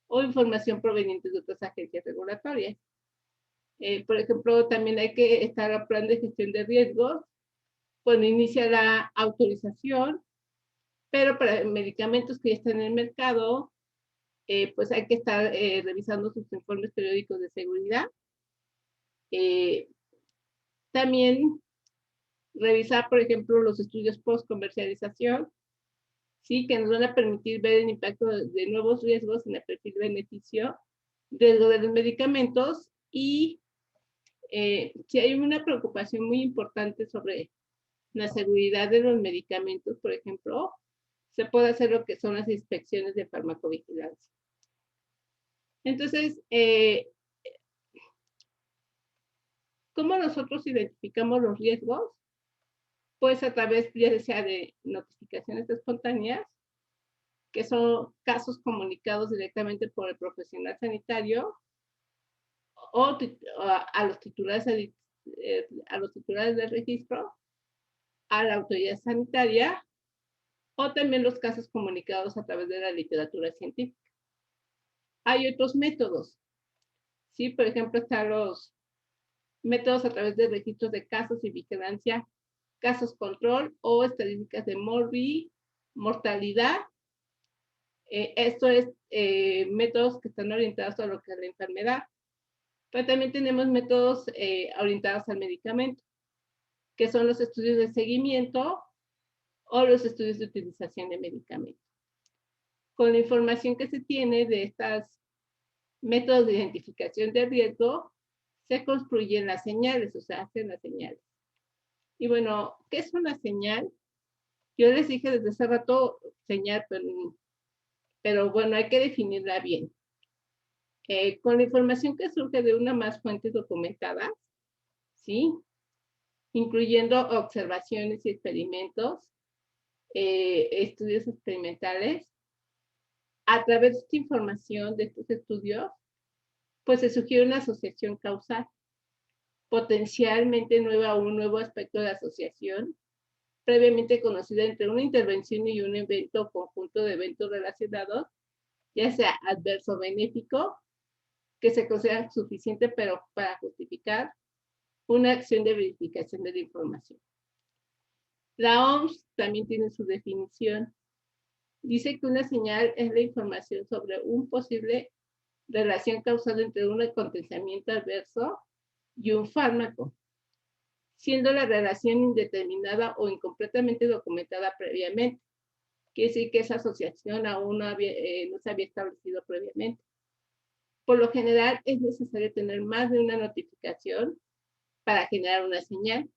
o información proveniente de otras agencias regulatorias. Por ejemplo, también hay que estar al plan de gestión de riesgos cuando inicia la autorización, pero para medicamentos que ya están en el mercado, pues hay que estar revisando sus informes periódicos de seguridad. También revisar, por ejemplo, los estudios post-comercialización, ¿sí? Que nos van a permitir ver el impacto de nuevos riesgos en el perfil beneficio de los medicamentos y si hay una preocupación muy importante sobre la seguridad de los medicamentos, por ejemplo, se puede hacer lo que son las inspecciones de farmacovigilancia. Entonces, ¿cómo nosotros identificamos los riesgos? Pues a través, ya sea de notificaciones espontáneas, que son casos comunicados directamente por el profesional sanitario, o a los titulares del registro, a la autoridad sanitaria, o también los casos comunicados a través de la literatura científica. Hay otros métodos, ¿sí? Por ejemplo, están los métodos a través de registros de casos y vigilancia, casos control o estadísticas de mortalidad. Esto es métodos que están orientados a lo que es la enfermedad. Pero también tenemos métodos orientados al medicamento, que son los estudios de seguimiento o los estudios de utilización de medicamentos. Con la información que se tiene de estos métodos de identificación de riesgo, se construyen las señales, o sea, hacen las señales. Y bueno, ¿qué es una señal? Yo les dije desde hace rato señal, pero bueno, hay que definirla bien. Con la información que surge de una más fuentes documentadas, ¿sí? Incluyendo observaciones y experimentos, estudios experimentales. A través de esta información, de estos estudios, pues se sugiere una asociación causal, potencialmente nueva o un nuevo aspecto de asociación, previamente conocida entre una intervención y un evento o conjunto de eventos relacionados, ya sea adverso o benéfico, que se considera suficiente pero para justificar una acción de verificación de la información. La OMS también tiene su definición. Dice que una señal es la información sobre un posible relación causal entre un acontecimiento adverso y un fármaco, siendo la relación indeterminada o incompletamente documentada previamente. quiere decir que esa asociación aún no se había establecido previamente. Por lo general es necesario tener más de una notificación para generar una señal.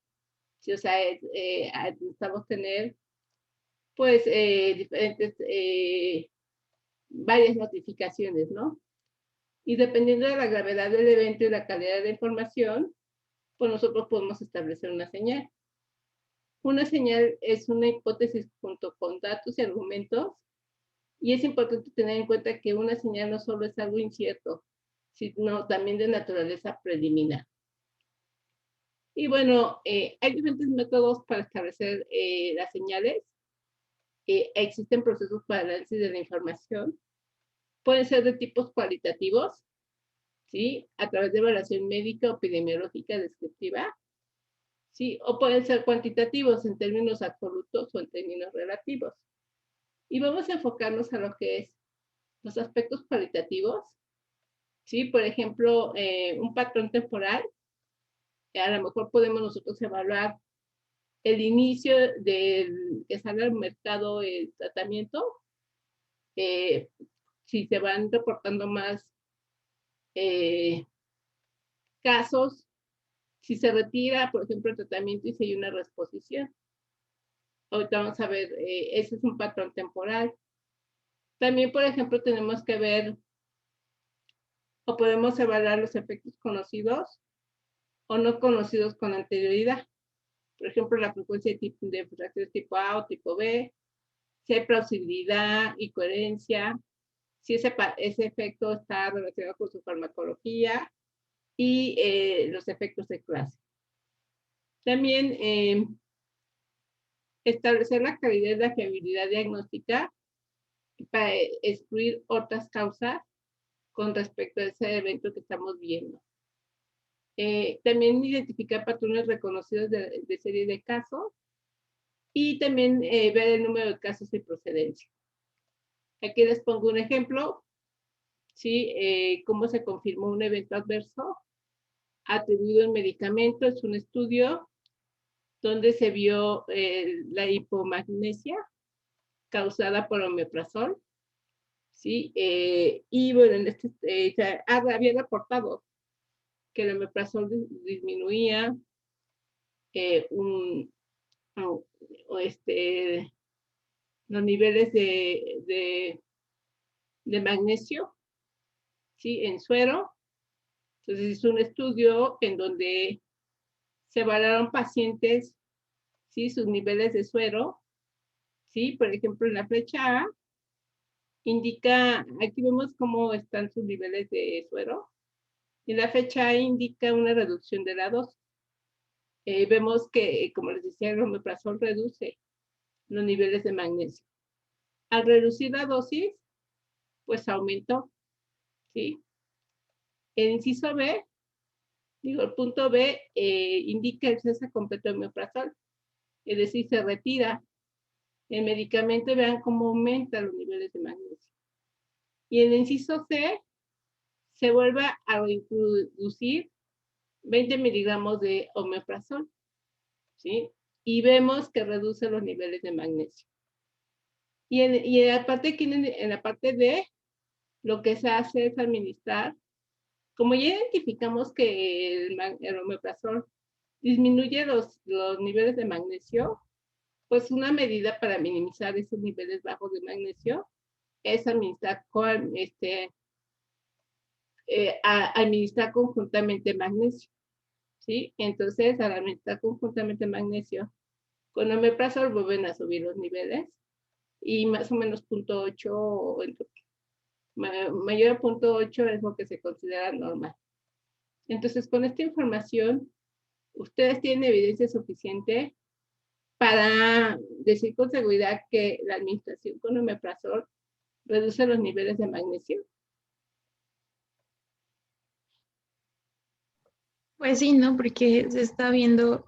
Sí, o sea, necesitamos tener pues diferentes, varias notificaciones, ¿no? Y dependiendo de la gravedad del evento y la calidad de la información, pues nosotros podemos establecer una señal. Una señal es una hipótesis junto con datos y argumentos, y es importante tener en cuenta que una señal no solo es algo incierto, sino también de naturaleza preliminar. Y bueno, hay diferentes métodos para establecer las señales. Existen procesos para análisis de la información. Pueden ser de tipos cualitativos, ¿sí? A través de evaluación médica o epidemiológica descriptiva, ¿sí? O pueden ser cuantitativos en términos absolutos o en términos relativos. Y vamos a enfocarnos a lo que es los aspectos cualitativos, ¿sí? Por ejemplo, un patrón temporal. A lo mejor podemos nosotros evaluar el inicio del que sale al mercado el tratamiento, si se van reportando más casos, si se retira, por ejemplo, el tratamiento y si hay una reposición. Ahorita vamos a ver, ese es un patrón temporal. También, por ejemplo, tenemos que ver o podemos evaluar los efectos conocidos o no conocidos con anterioridad. Por ejemplo, la frecuencia de fracciones tipo A o tipo B, si hay plausibilidad y coherencia, si ese efecto está relacionado con su farmacología y los efectos de clase. También establecer la calidad y la fiabilidad diagnóstica para excluir otras causas con respecto a ese evento que estamos viendo. También identificar patrones reconocidos de serie de casos y también ver el número de casos y procedencia. Aquí les pongo un ejemplo, ¿sí? Cómo se confirmó un evento adverso atribuido al medicamento. Es un estudio donde se vio la hipomagnesia causada por omeprazol, ¿sí? Y bueno, en este, había reportado que el omeprazol disminuía los niveles de magnesio, ¿sí? En suero. Entonces hizo un estudio en donde se evaluaron pacientes, ¿sí? Sus niveles de suero, ¿sí? Por ejemplo, en la flecha A indica, aquí vemos cómo están sus niveles de suero. Y la fecha A indica una reducción de la dosis. Vemos que, como les decía, el omeprazol reduce los niveles de magnesio. Al reducir la dosis, pues aumentó, ¿sí? El inciso B, digo, el punto B indica el cese completo de omeprazol, es decir, se retira el medicamento, vean cómo aumenta los niveles de magnesio. Y en el inciso C, se vuelve a introducir 20 miligramos de omeprazol, ¿sí? Y vemos que reduce los niveles de magnesio. Y aparte aquí en la parte D, lo que se hace es administrar, como ya identificamos que el omeprazol disminuye los niveles de magnesio, pues una medida para minimizar esos niveles bajos de magnesio es administrar administrar conjuntamente magnesio, ¿sí? Entonces, al administrar conjuntamente magnesio con omeprazol vuelven a subir los niveles y más o menos 0.8, mayor a 0.8 es lo que se considera normal. Entonces, con esta información, ustedes tienen evidencia suficiente para decir con seguridad que la administración con omeprazol reduce los niveles de magnesio. Pues sí, ¿no? Porque se está viendo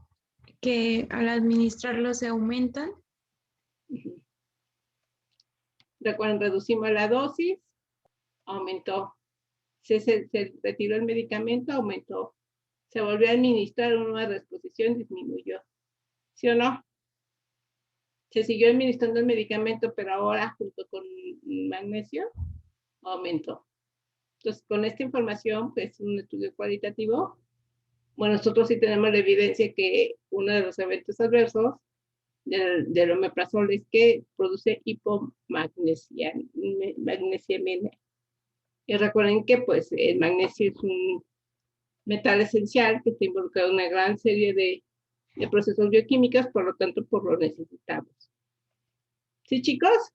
que al administrarlo se aumentan. Recuerden, reducimos la dosis, aumentó. Se retiró el medicamento, aumentó. Se volvió a administrar una nueva reexposición, disminuyó. ¿Sí o no? Se siguió administrando el medicamento, pero ahora junto con magnesio aumentó. Entonces, con esta información, pues un estudio cualitativo, bueno, nosotros sí tenemos la evidencia que uno de los eventos adversos del omeprazol es que produce hipomagnesiemia. Y recuerden que pues el magnesio es un metal esencial que está involucrado en una gran serie de procesos bioquímicos, por lo tanto, pues lo necesitamos. ¿Sí, chicos?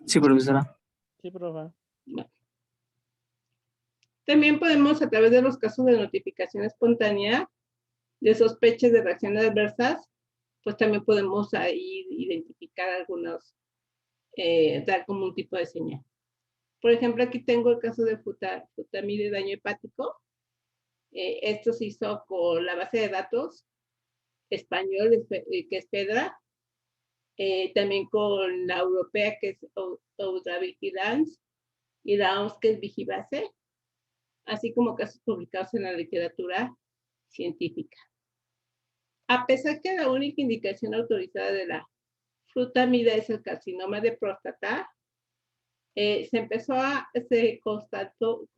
Sí, profesora. Sí, profe. Bueno. También podemos, a través de los casos de notificación espontánea, de sospechas de reacciones adversas, pues también podemos ahí identificar algunos, dar como un tipo de señal. Por ejemplo, aquí tengo el caso de futamide daño hepático. Esto se hizo con la base de datos español, que es Pedra, también con la europea, que es Eudravigilance, y la OMS, que es Vigibase, así como casos publicados en la literatura científica. A pesar que la única indicación autorizada de la flutamida es el carcinoma de próstata, se constató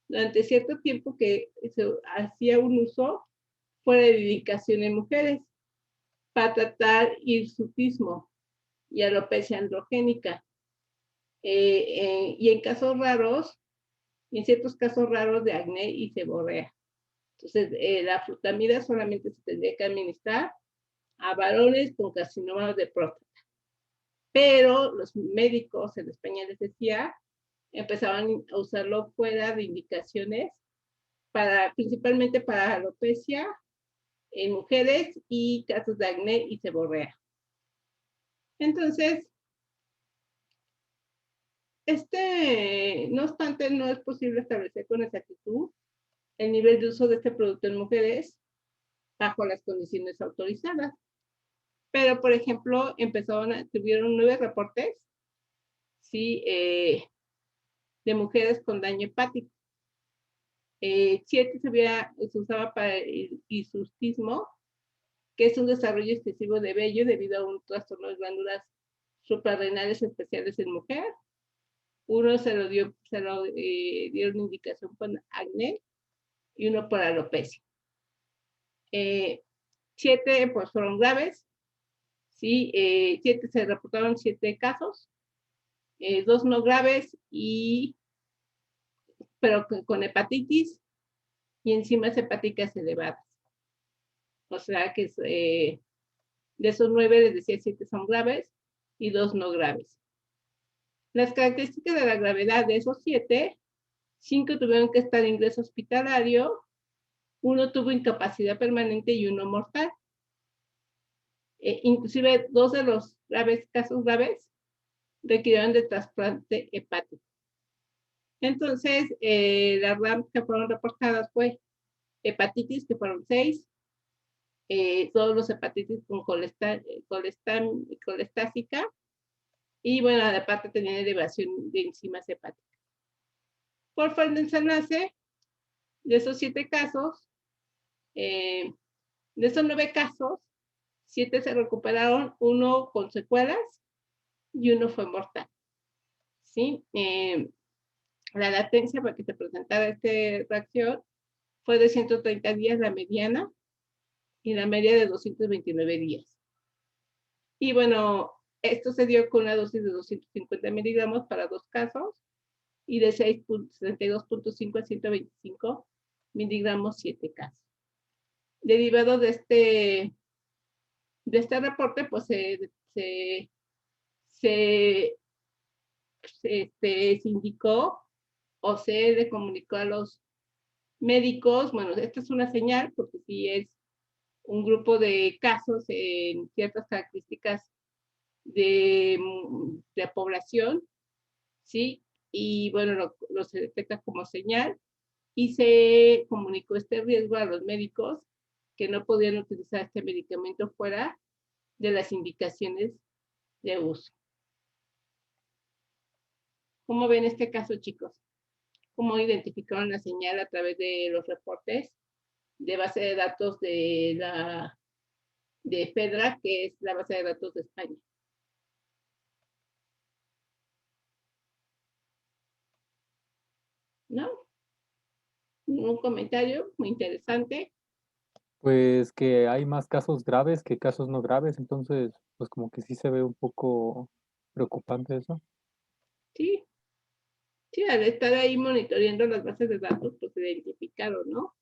durante cierto tiempo que se hacía un uso fuera de indicación en mujeres para tratar hirsutismo y alopecia androgénica. Y en casos raros, en ciertos casos raros de acné y seborrea. Entonces, la flutamida solamente se tendría que administrar a varones con carcinoma de próstata. Pero los médicos, en España les decía, empezaban a usarlo fuera de indicaciones, principalmente para alopecia en mujeres y casos de acné y seborrea. Entonces, no obstante, no es posible establecer con exactitud el nivel de uso de este producto en mujeres bajo las condiciones autorizadas. Pero, por ejemplo, tuvieron 9 reportes, ¿sí? De mujeres con daño hepático. 7 se usaba para el hirsutismo, que es un desarrollo excesivo de vello debido a un trastorno de glándulas suprarrenales especiales en mujer. 1 se lo dieron indicación por acné y 1 por alopecia. 7 pues fueron graves, ¿sí? 7 se reportaron 7 casos, 2 no graves, pero con hepatitis y enzimas hepáticas elevadas. O sea que de esos 9, les decía, 7 son graves y 2 no graves. Las características de la gravedad de esos 7, 5 tuvieron que estar en ingreso hospitalario, 1 tuvo incapacidad permanente y 1 mortal. Inclusive 2 de los casos graves requirieron de trasplante hepático. Entonces, las RAM que fueron reportadas fue hepatitis, que fueron 6, todos los hepatitis con colestásica, y bueno, aparte tenían elevación de enzimas hepáticas. Por Feldmann-Sanase, de esos 7 casos, de esos 9 casos, 7 se recuperaron, 1 con secuelas y 1 fue mortal. ¿Sí? La latencia para que se presentara esta reacción fue de 130 días la mediana y la media de 229 días. Y bueno, esto se dio con una dosis de 250 miligramos para 2 casos y de 62.5 a 125 miligramos 7 casos. Derivado de este reporte, pues se indicó o se le comunicó a los médicos, bueno, esta es una señal porque sí es un grupo de casos en ciertas características de población, ¿sí? Y bueno, se detecta como señal y se comunicó este riesgo a los médicos que no podían utilizar este medicamento fuera de las indicaciones de uso. ¿Cómo ven este caso, chicos? ¿Cómo identificaron la señal a través de los reportes de base de datos de la de FEDRA, que es la base de datos de España. ¿No? Un comentario muy interesante. Pues que hay más casos graves que casos no graves, entonces pues como que sí se ve un poco preocupante eso. Sí, sí, al estar ahí monitoreando las bases de datos, pues se identificaron, ¿no?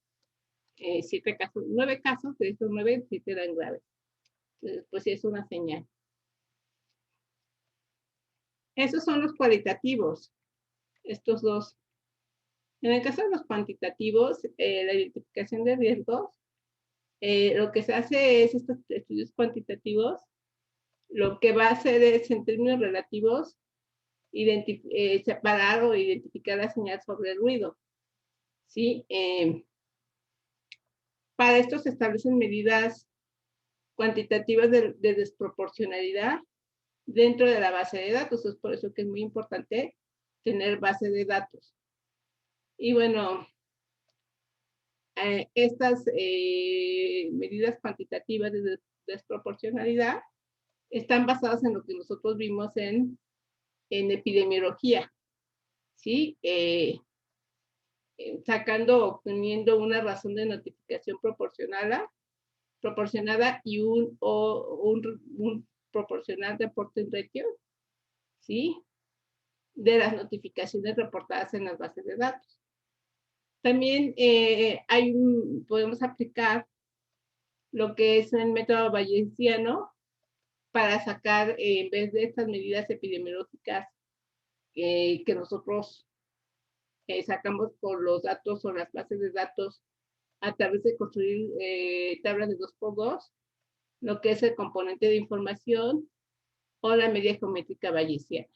7 casos, 9 casos, de estos 9, 7 eran graves. Entonces, pues sí es una señal. Esos son los cualitativos, estos dos. En el caso de los cuantitativos, la identificación de riesgos, lo que se hace es estos estudios cuantitativos, lo que va a hacer es, en términos relativos, separar o identificar la señal sobre el ruido. ¿Sí? Para esto se establecen medidas cuantitativas de desproporcionalidad dentro de la base de datos. Es por eso que es muy importante tener base de datos. Y bueno, estas medidas cuantitativas de desproporcionalidad están basadas en lo que nosotros vimos en epidemiología, ¿sí? Sacando, obteniendo una razón de notificación proporcionada y un proporcional reporte en ratio, ¿sí? De las notificaciones reportadas en las bases de datos. También podemos aplicar lo que es el método bayesiano para sacar, en vez de estas medidas epidemiológicas que nosotros sacamos por los datos o las bases de datos a través de construir tablas de 2x2, lo que es el componente de información o la media geométrica bayesiana.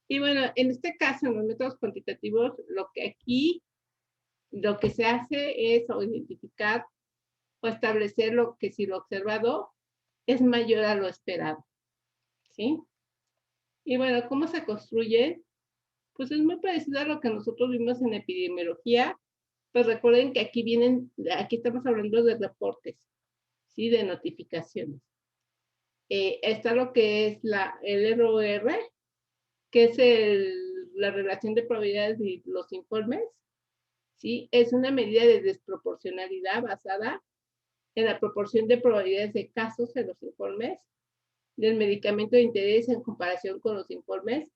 Y bueno, en este caso, en los métodos cuantitativos, lo que se hace es identificar o establecer si lo observado es mayor a lo esperado, ¿sí? Y bueno, ¿cómo se construye? Pues es muy parecido a lo que nosotros vimos en epidemiología, pues recuerden que aquí estamos hablando de reportes, ¿sí? De notificaciones. Está lo que es el ROR, que es la relación de probabilidades de los informes, ¿sí? Es una medida de desproporcionalidad basada en la proporción de probabilidades de casos en los informes del medicamento de interés en comparación con los informes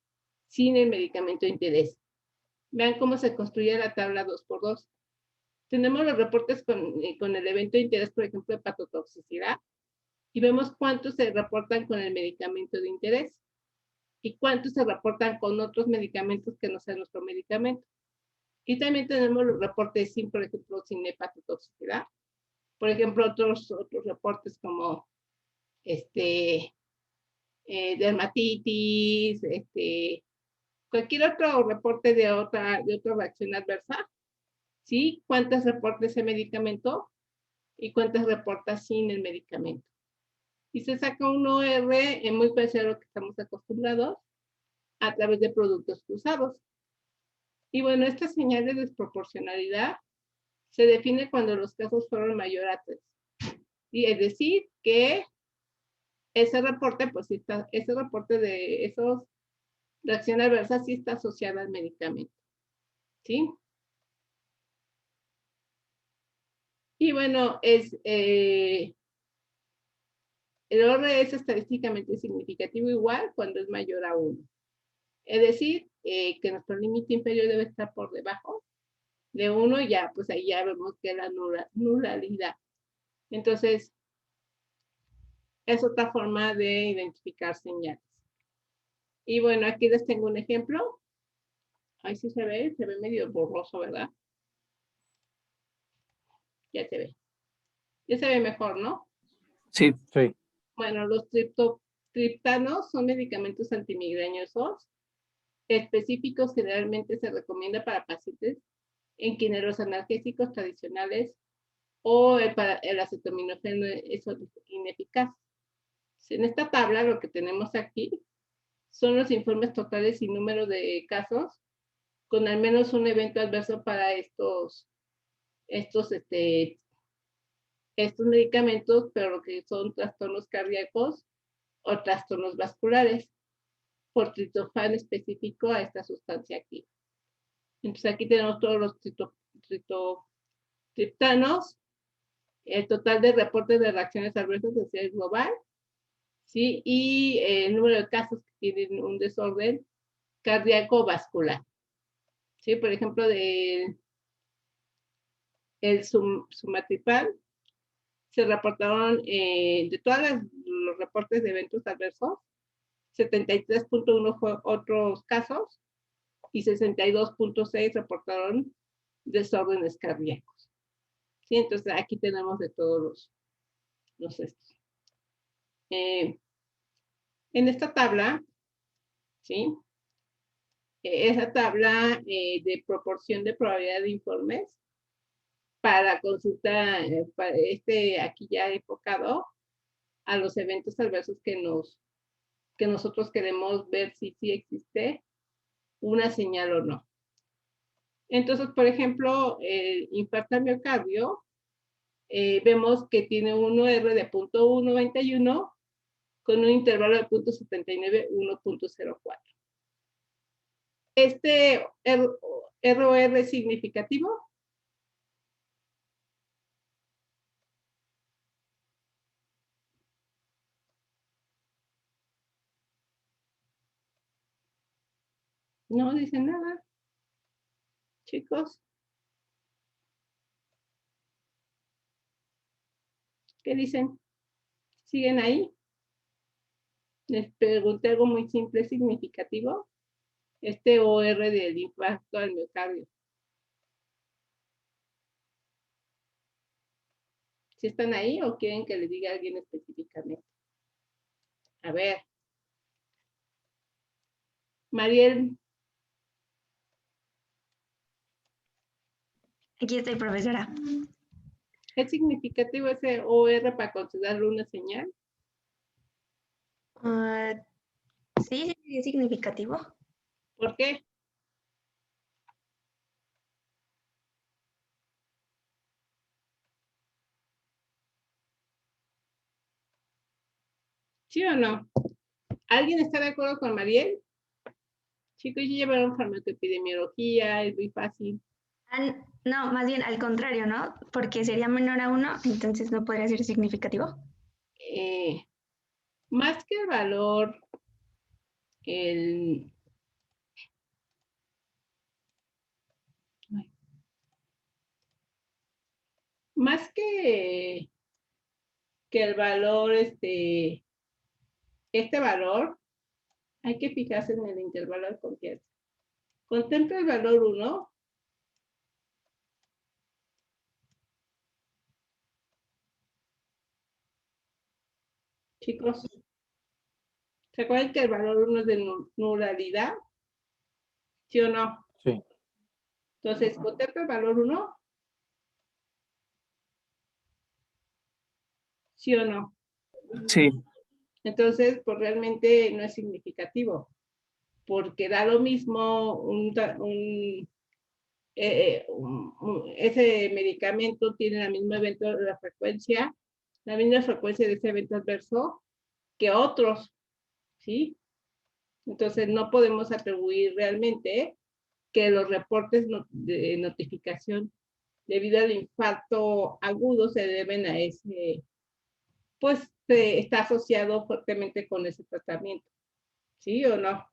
sin el medicamento de interés. Vean cómo se construye la tabla 2x2. Tenemos los reportes con el evento de interés, por ejemplo, de hepatotoxicidad, y vemos cuántos se reportan con el medicamento de interés y cuántos se reportan con otros medicamentos que no sean nuestro medicamento. Y también tenemos los reportes sin, por ejemplo, sin hepatotoxicidad. Por ejemplo, otros reportes como dermatitis, cualquier otro reporte de otra reacción adversa, ¿sí? ¿Cuántos reportes de medicamento y cuántos reportas sin el medicamento? Y se saca un OR muy parecido a lo que estamos acostumbrados a través de productos cruzados. Y bueno, esta señal de desproporcionalidad se define cuando los casos fueron mayor a 3. Y es decir, que ese reporte, pues ese reporte de esos reacción adversa sí está asociada al medicamento, ¿sí? Y bueno, el OR es estadísticamente significativo igual cuando es mayor a 1. Es decir, que nuestro límite inferior debe estar por debajo de 1, ya, pues ahí ya vemos que la nulidad. Entonces, es otra forma de identificar señales. Y bueno, aquí les tengo un ejemplo. Ahí sí se ve medio borroso, ¿verdad? Ya se ve. Ya se ve mejor, ¿no? Sí. Sí. Bueno, los triptanos son medicamentos antimigreñosos específicos. Generalmente se recomienda para pacientes en quienes los analgésicos tradicionales o el acetaminofén es ineficaz. En esta tabla lo que tenemos aquí son los informes totales y número de casos con al menos un evento adverso para estos estos medicamentos, pero lo que son trastornos cardíacos o trastornos vasculares por triptofán específico a esta sustancia activa. Entonces aquí tenemos todos los triptanos, el total de reportes de reacciones adversas a nivel global, ¿sí? Y el número de casos que tienen un desorden cardíaco vascular. ¿Sí? Por ejemplo, el sumatripán, se reportaron de todos los reportes de eventos adversos, 73.1 fue otros casos y 62.6 reportaron desórdenes cardíacos. ¿Sí? Entonces aquí tenemos de todos los estos. En esta tabla, ¿sí? Esa tabla de proporción de probabilidad de informes para consulta, aquí ya enfocado a los eventos adversos que nosotros queremos ver si existe una señal o no. Entonces, por ejemplo, el infarto al miocardio, vemos que tiene un R de 0.191 con un intervalo de 0.79, 1.04. ¿Este ROR es significativo? No dice nada, chicos. ¿Qué dicen? ¿Siguen ahí? Les pregunté algo muy simple, significativo. Este OR del infarto al miocardio. ¿Sí están ahí o quieren que les diga a alguien específicamente? A ver. Mariel. Aquí estoy, profesora. ¿Es significativo ese OR para considerarlo una señal? Sí, es significativo. ¿Por qué? ¿Sí o no? ¿Alguien está de acuerdo con Mariel? Chicos, ya llevaron farmacoepidemiología, es muy fácil. No, más bien al contrario, ¿no? Porque sería menor a 1, entonces no podría ser significativo. Más que el valor, más que el valor, este valor, hay que fijarse en el intervalo de confianza. Contempla el valor 1. Chicos, ¿se acuerdan que el valor 1 es de nulidad? ¿Sí o no? Sí. Entonces, contempla el valor 1. ¿Sí o no? Sí. Entonces, pues realmente no es significativo, porque da lo mismo ese medicamento tiene la misma frecuencia de ese evento adverso que otros, ¿sí? Entonces no podemos atribuir realmente que los reportes de notificación debido al infarto agudo se deben a ese, pues está asociado fuertemente con ese tratamiento, ¿sí o no?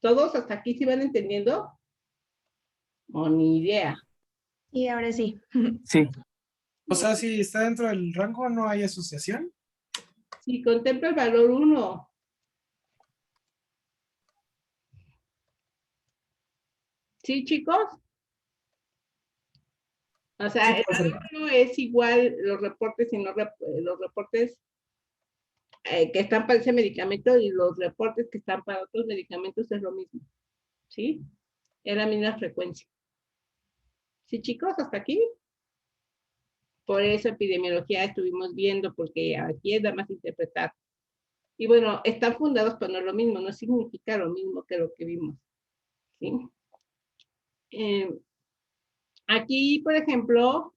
¿Todos hasta aquí sí van entendiendo? O ni idea. Y ahora sí. Sí. O sea, si está dentro del rango, no hay asociación. Si contempla el valor 1. ¿Sí, chicos? O sea, Sí, el valor 1 es igual los reportes y no los reportes que están para ese medicamento y los reportes que están para otros medicamentos es lo mismo. ¿Sí? Es la misma frecuencia. ¿Sí, chicos? ¿Hasta aquí? Por eso epidemiología estuvimos viendo, porque aquí es nada más interpretar. Y bueno, están fundados, pero no es lo mismo, no significa lo mismo que lo que vimos. ¿Sí? Aquí, por ejemplo,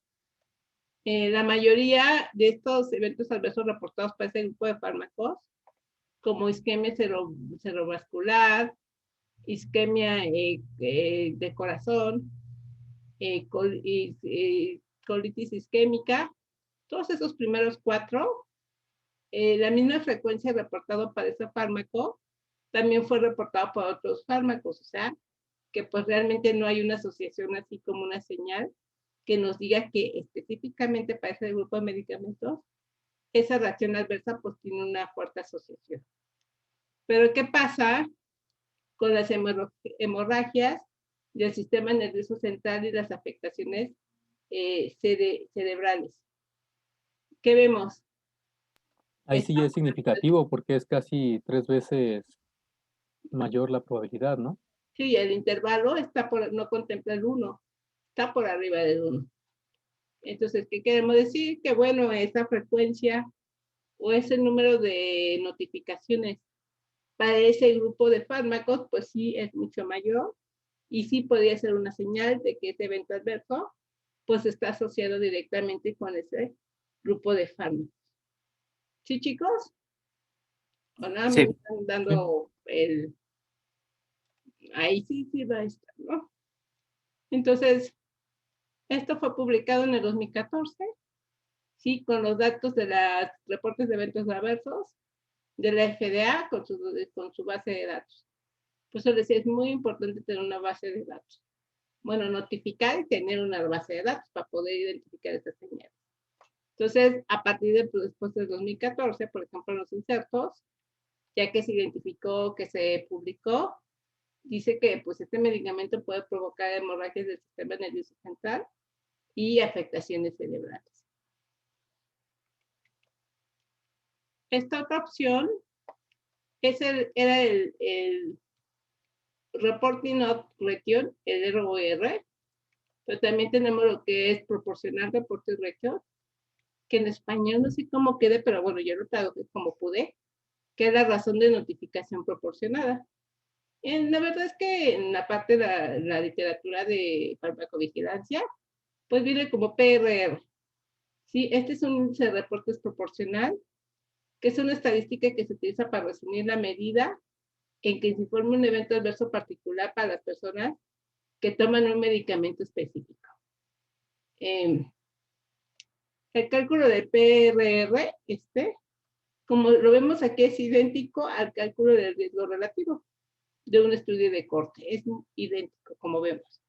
La mayoría de estos eventos adversos reportados para ese grupo de fármacos, como isquemia cerebrovascular, isquemia de corazón, colitis isquémica, todos esos primeros 4, la misma frecuencia reportada para ese fármaco también fue reportado por otros fármacos, o sea, que pues realmente no hay una asociación así como una señal que nos diga que específicamente para ese grupo de medicamentos esa reacción adversa pues tiene una fuerte asociación. Pero ¿qué pasa con las hemorragias del sistema nervioso central y las afectaciones cerebrales? ¿Qué vemos? Ahí sí ya es significativo porque es casi 3 veces mayor la probabilidad, ¿no? Sí, el intervalo no contempla el 1, está por arriba del 1. Entonces, ¿qué queremos decir? Que bueno, esa frecuencia o ese número de notificaciones para ese grupo de fármacos, pues sí es mucho mayor y sí podría ser una señal de que ese evento adverso pues está asociado directamente con ese grupo de fármacos. ¿Sí, chicos? O nada, Sí. me están dando el... Ahí sí va a estar, ¿no? Entonces, esto fue publicado en el 2014, sí, con los datos de los reportes de eventos adversos de la FDA con su base de datos. Por eso les decía, es muy importante tener una base de datos. Bueno, notificar y tener una base de datos para poder identificar esas señales. Entonces, a partir de después del 2014, por ejemplo, en los insertos, ya que se identificó, que se publicó, dice que pues este medicamento puede provocar hemorragias del sistema nervioso central y afectaciones cerebrales. Esta otra opción era el Reporting Out Region, el ROR, pero también tenemos lo que es Proporcional Reporting Region, que en español no sé cómo quede, pero bueno, yo lo traduje como pude, que es la razón de notificación proporcionada. La verdad es que en la parte de la literatura de farmacovigilancia, pues viene como PRR. Sí, este es un índice de reportes proporcional, que es una estadística que se utiliza para resumir la medida en que se informa un evento adverso particular para las personas que toman un medicamento específico. El cálculo de PRR, como lo vemos aquí, es idéntico al cálculo del riesgo relativo de un estudio de corte. Es idéntico, como vemos.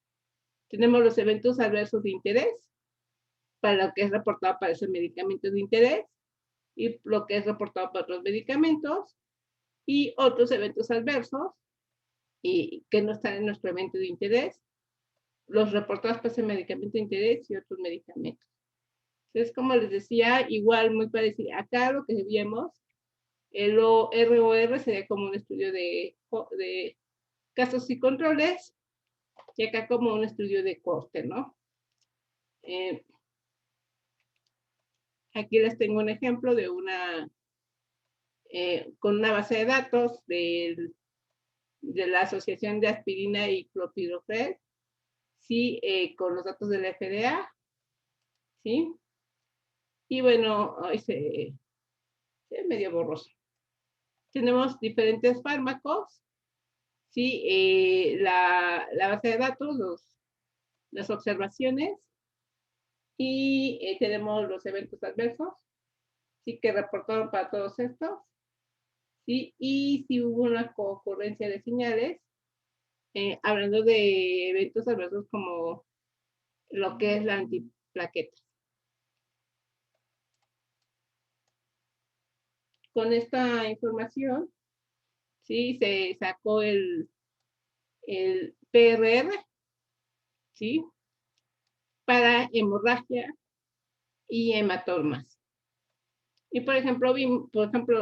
Tenemos los eventos adversos de interés, para lo que es reportado para ese medicamento de interés, y lo que es reportado para otros medicamentos, y otros eventos adversos, y que no están en nuestro evento de interés, los reportados para ese medicamento de interés y otros medicamentos. Entonces, como les decía, igual muy parecido. Acá lo que vimos, el ROR sería como un estudio de casos y controles, y acá como un estudio de corte, ¿no? Aquí les tengo un ejemplo de con una base de datos de la Asociación de Aspirina y Clopidogrel, sí, con los datos de la FDA, ¿sí? Y bueno, es medio borroso. Tenemos diferentes fármacos, ¿sí? La base de datos, las observaciones, y tenemos los eventos adversos, ¿sí? Que reportaron para todos estos, ¿sí? Y si hubo una concurrencia de señales, hablando de eventos adversos como lo que es la antiplaqueta. Con esta información, ¿sí? Se sacó el PRR, ¿sí? Para hemorragia y hematomas. Y por ejemplo,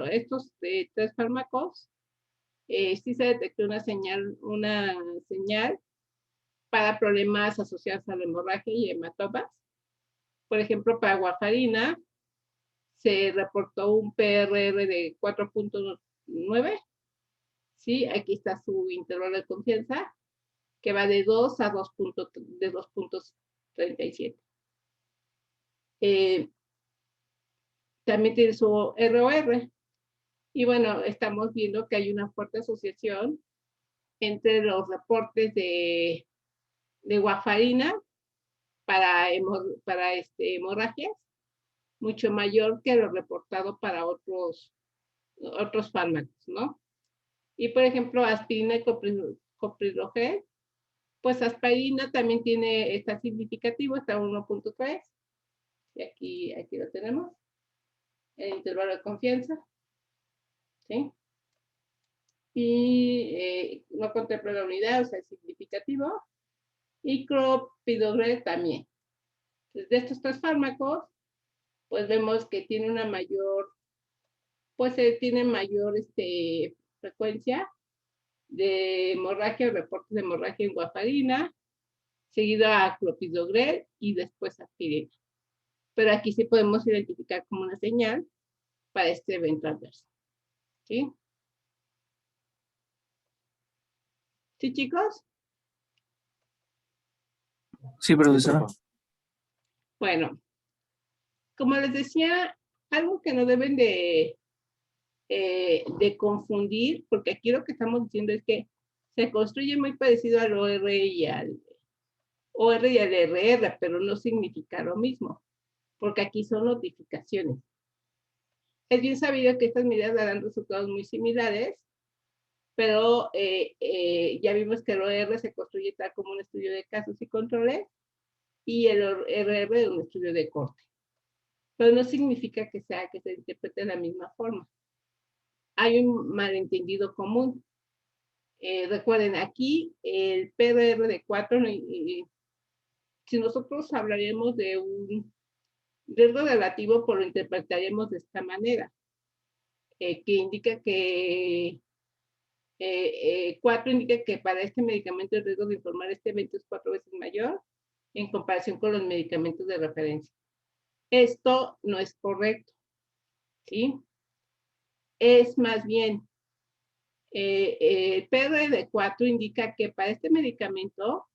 estos 3 fármacos, sí se detectó una señal para problemas asociados a la hemorragia y hematomas. Por ejemplo, para warfarina se reportó un PRR de 4.9. ¿Sí? Aquí está su intervalo de confianza, que va de 2 a 2.37. también tiene su ROR. Y bueno, estamos viendo que hay una fuerte asociación entre los reportes de warfarina para hemorragias, mucho mayor que lo reportado para otros fármacos, ¿no? Y por ejemplo, aspirina y coprilogel, pues aspirina también está significativo, está 1.3, y aquí lo tenemos, el intervalo de confianza, ¿sí? Y no contempla la unidad, o sea, es significativo, y clopidogrel también. Entonces, de estos 3 fármacos, pues vemos que tiene una mayor, tiene mayor frecuencia de hemorragia, reportes de hemorragia en warfarina, seguido a clopidogrel y después aspirina. Pero aquí sí podemos identificar como una señal para este evento adverso. ¿Sí? ¿Sí, chicos? Sí, profesora. Bueno, como les decía, algo que no deben de confundir, porque aquí lo que estamos diciendo es que se construye muy parecido al OR y al RR, pero no significa lo mismo, porque aquí son notificaciones. Es bien sabido que estas medidas darán resultados muy similares, pero ya vimos que el OR se construye tal como un estudio de casos y controles, y el RR un estudio de corte. Pero no significa que se interprete de la misma forma. Hay un malentendido común. Recuerden, aquí el PRR de 4, si nosotros hablaremos de un riesgo relativo, pues lo interpretaremos de esta manera, que indica que 4 indica que para este medicamento el riesgo de informar este evento es 4 veces mayor en comparación con los medicamentos de referencia. Esto no es correcto, ¿sí? Es más bien, el PR de 4 indica que para este medicamento,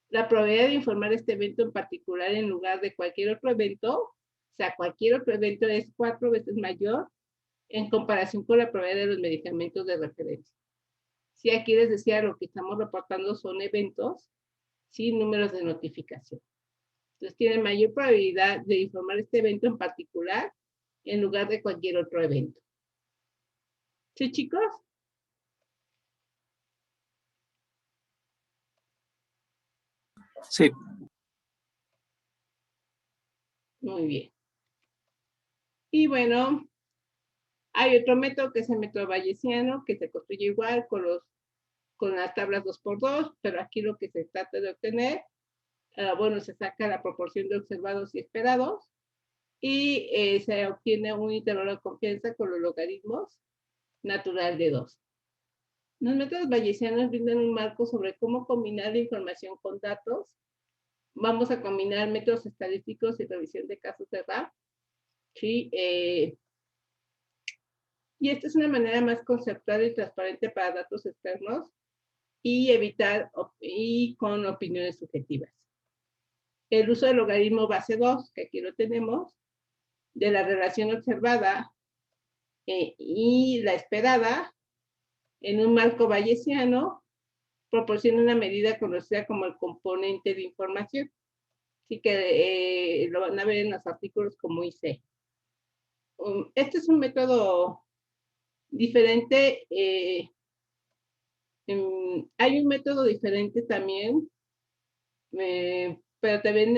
la probabilidad de informar este evento en particular en lugar de cualquier otro evento, o sea, cualquier otro evento es 4 veces mayor en comparación con la probabilidad de los medicamentos de referencia. Si aquí les decía, lo que estamos reportando son eventos sin números de notificación. Entonces, tienen mayor probabilidad de informar este evento en particular en lugar de cualquier otro evento. ¿Sí, chicos? Sí. Muy bien. Y bueno, hay otro método que es el método bayesiano, que se construye igual con las tablas 2x2, pero aquí lo que se trata de obtener, bueno, se saca la proporción de observados y esperados, y se obtiene un intervalo de confianza con los logaritmos natural de 2. Los métodos bayesianos brindan un marco sobre cómo combinar la información con datos. Vamos a combinar métodos estadísticos y revisión de casos de RAF. ¿Sí? Y esta es una manera más conceptual y transparente para datos externos y evitar y con opiniones subjetivas. El uso del logaritmo base 2, que aquí lo tenemos, de la relación observada y la esperada en un marco bayesiano proporciona una medida conocida como el componente de información. Así que lo van a ver en los artículos como IC. Este es un método diferente. Hay un método diferente también, pero también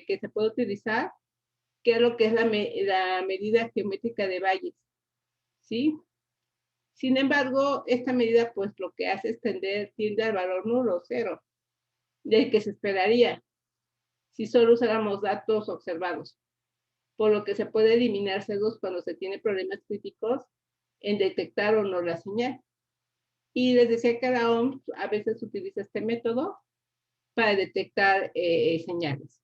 que se puede utilizar, que es lo que es la medida geométrica de Bayes, ¿sí? Sin embargo, esta medida, pues, lo que hace es tiende al valor nulo, 0, del que se esperaría si solo usáramos datos observados, por lo que se puede eliminar sesgos cuando se tiene problemas críticos en detectar o no la señal. Y les decía que la OMS a veces utiliza este método para detectar señales.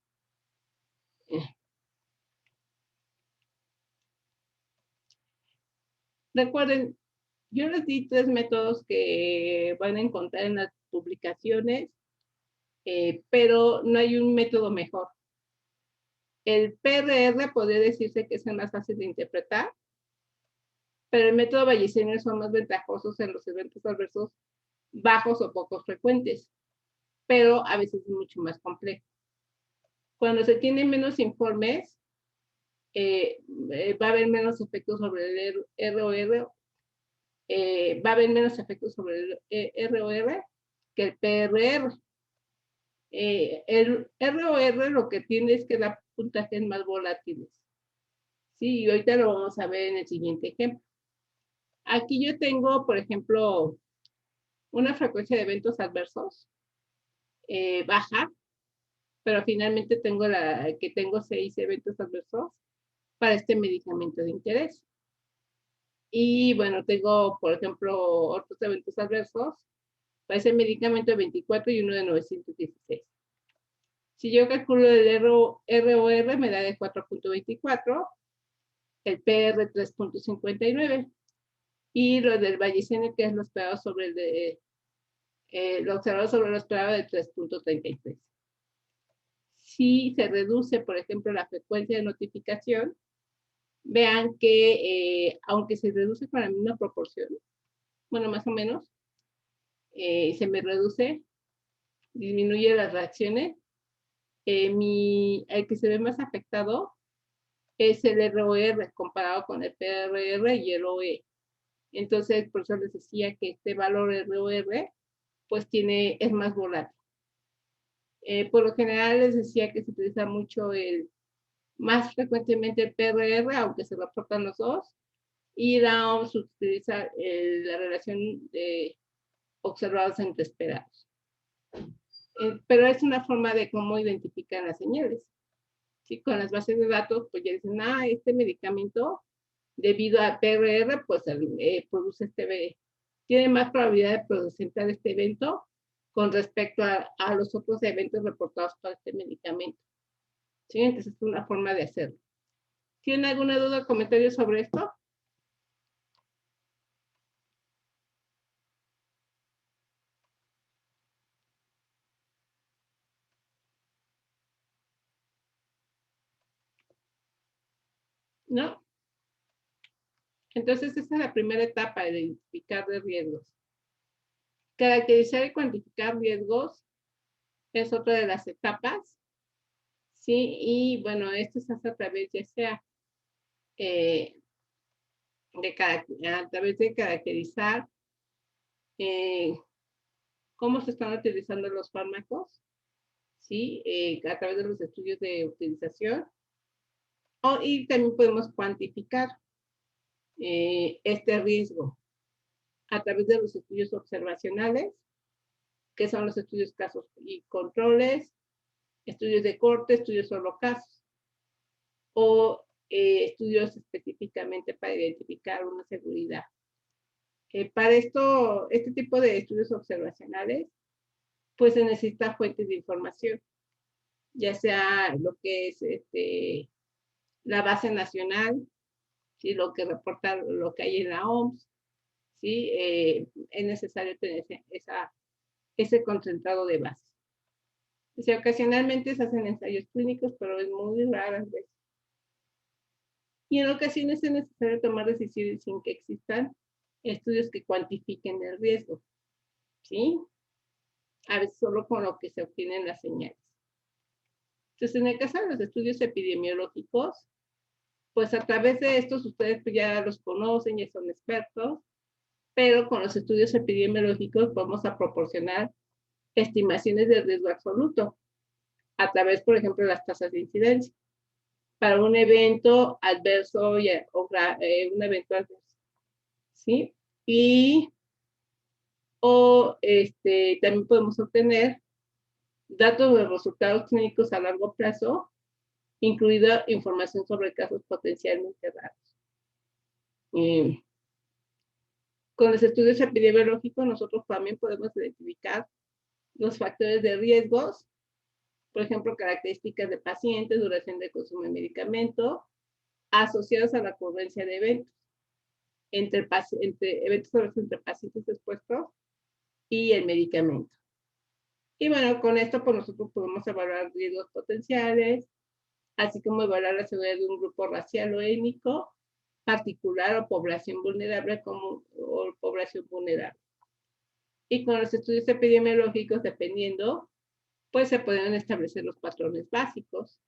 Recuerden, yo les di 3 métodos que van a encontrar en las publicaciones, pero no hay un método mejor. El PRR podría decirse que es el más fácil de interpretar, pero el método Bayesiano son más ventajosos en los eventos adversos bajos o poco frecuentes, pero a veces es mucho más complejo. Cuando se tienen menos informes, va a haber menos efectos sobre el ROR, va a haber menos efectos sobre el ROR que el PRR. El ROR lo que tiene es que da puntajes más volátiles. Sí, y ahorita lo vamos a ver en el siguiente ejemplo. Aquí yo tengo, por ejemplo, una frecuencia de eventos adversos baja, pero finalmente tengo que tengo 6 eventos adversos para este medicamento de interés. Y bueno, tengo, por ejemplo, otros eventos adversos para ese medicamento de 24 y uno de 916. Si yo calculo el ROR, me da de 4.24, el PR 3.59, y lo del Bayesiano, que es lo esperado sobre el de, lo observado sobre lo esperado de 3.33. Si se reduce, por ejemplo, la frecuencia de notificación, vean que aunque se reduce con la misma proporción, bueno, más o menos, se me reduce, disminuye las reacciones. El que se ve más afectado es el ROR comparado con el PRR y el OE. Entonces, por eso les decía que este valor ROR, pues es más volátil. Por lo general les decía que se utiliza mucho más frecuentemente el PRR, aunque se reportan los dos, y la OMS utiliza la relación de observados entre esperados. Pero es una forma de cómo identificar las señales. ¿Sí? Con las bases de datos, pues ya dicen, este medicamento, debido a PRR, pues produce tiene más probabilidad de presentar este evento con respecto a los otros eventos reportados para este medicamento. ¿Sí? Entonces es una forma de hacerlo. ¿Tienen alguna duda o comentario sobre esto? ¿No? Entonces esa es la primera etapa de identificar de riesgos. Caracterizar y cuantificar riesgos es otra de las etapas. ¿Sí? Y bueno, esto se hace a través ya sea a través de caracterizar cómo se están utilizando los fármacos, ¿sí? A través de los estudios de utilización. Y también podemos cuantificar este riesgo a través de los estudios observacionales, que son los estudios casos y controles, estudios de corte, estudios solo casos, o estudios específicamente para identificar una seguridad. Para este tipo de estudios observacionales, pues se necesita fuentes de información, ya sea lo que es la base nacional, ¿sí? Lo que reporta lo que hay en la OMS, ¿sí? Es necesario tener ese concentrado de base. O sea, ocasionalmente se hacen ensayos clínicos, pero es muy raras veces. Y en ocasiones es necesario tomar decisiones sin que existan estudios que cuantifiquen el riesgo, ¿sí? A veces solo con lo que se obtienen las señales. Entonces, en el caso de los estudios epidemiológicos, pues a través de estos ustedes pues ya los conocen, ya son expertos, pero con los estudios epidemiológicos vamos a proporcionar estimaciones de riesgo absoluto a través, por ejemplo, de las tasas de incidencia para un evento adverso o un evento adverso, ¿sí? También podemos obtener datos de resultados clínicos a largo plazo, incluida información sobre casos potencialmente raros. Con los estudios epidemiológicos nosotros también podemos identificar los factores de riesgos, por ejemplo, características de pacientes, duración de consumo de medicamento, asociados a la ocurrencia de eventos, eventos entre pacientes expuestos y el medicamento. Y bueno, con esto pues nosotros podemos evaluar riesgos potenciales, así como evaluar la seguridad de un grupo racial o étnico, particular o población vulnerable o población vulnerable. Y con los estudios epidemiológicos, dependiendo, pues se pueden establecer los patrones básicos.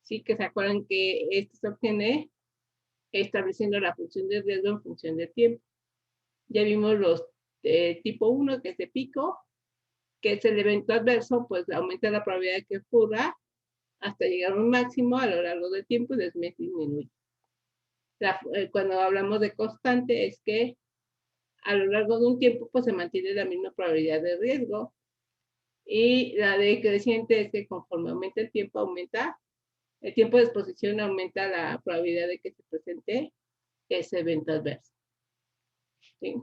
Sí, que se acuerdan que esto se obtiene estableciendo la función de riesgo en función del tiempo. Ya vimos los tipo 1, que es de pico, que es el evento adverso, pues aumenta la probabilidad de que ocurra hasta llegar a un máximo a lo largo del tiempo y después disminuye. Cuando hablamos de constante es que a lo largo de un tiempo pues se mantiene la misma probabilidad de riesgo, y la decreciente es que conforme aumenta el tiempo, aumenta el tiempo de exposición, aumenta la probabilidad de que se presente ese evento adverso. ¿Sí?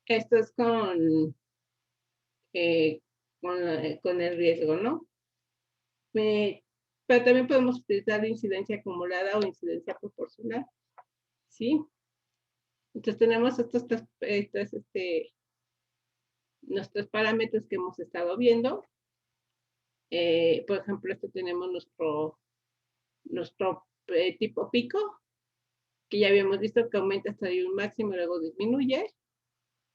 Esto es con el riesgo, ¿no? Pero también podemos utilizar la incidencia acumulada o incidencia proporcional, ¿sí? Entonces tenemos nuestros parámetros que hemos estado viendo. Por ejemplo, tenemos nuestro tipo pico, que ya habíamos visto que aumenta hasta un máximo y luego disminuye.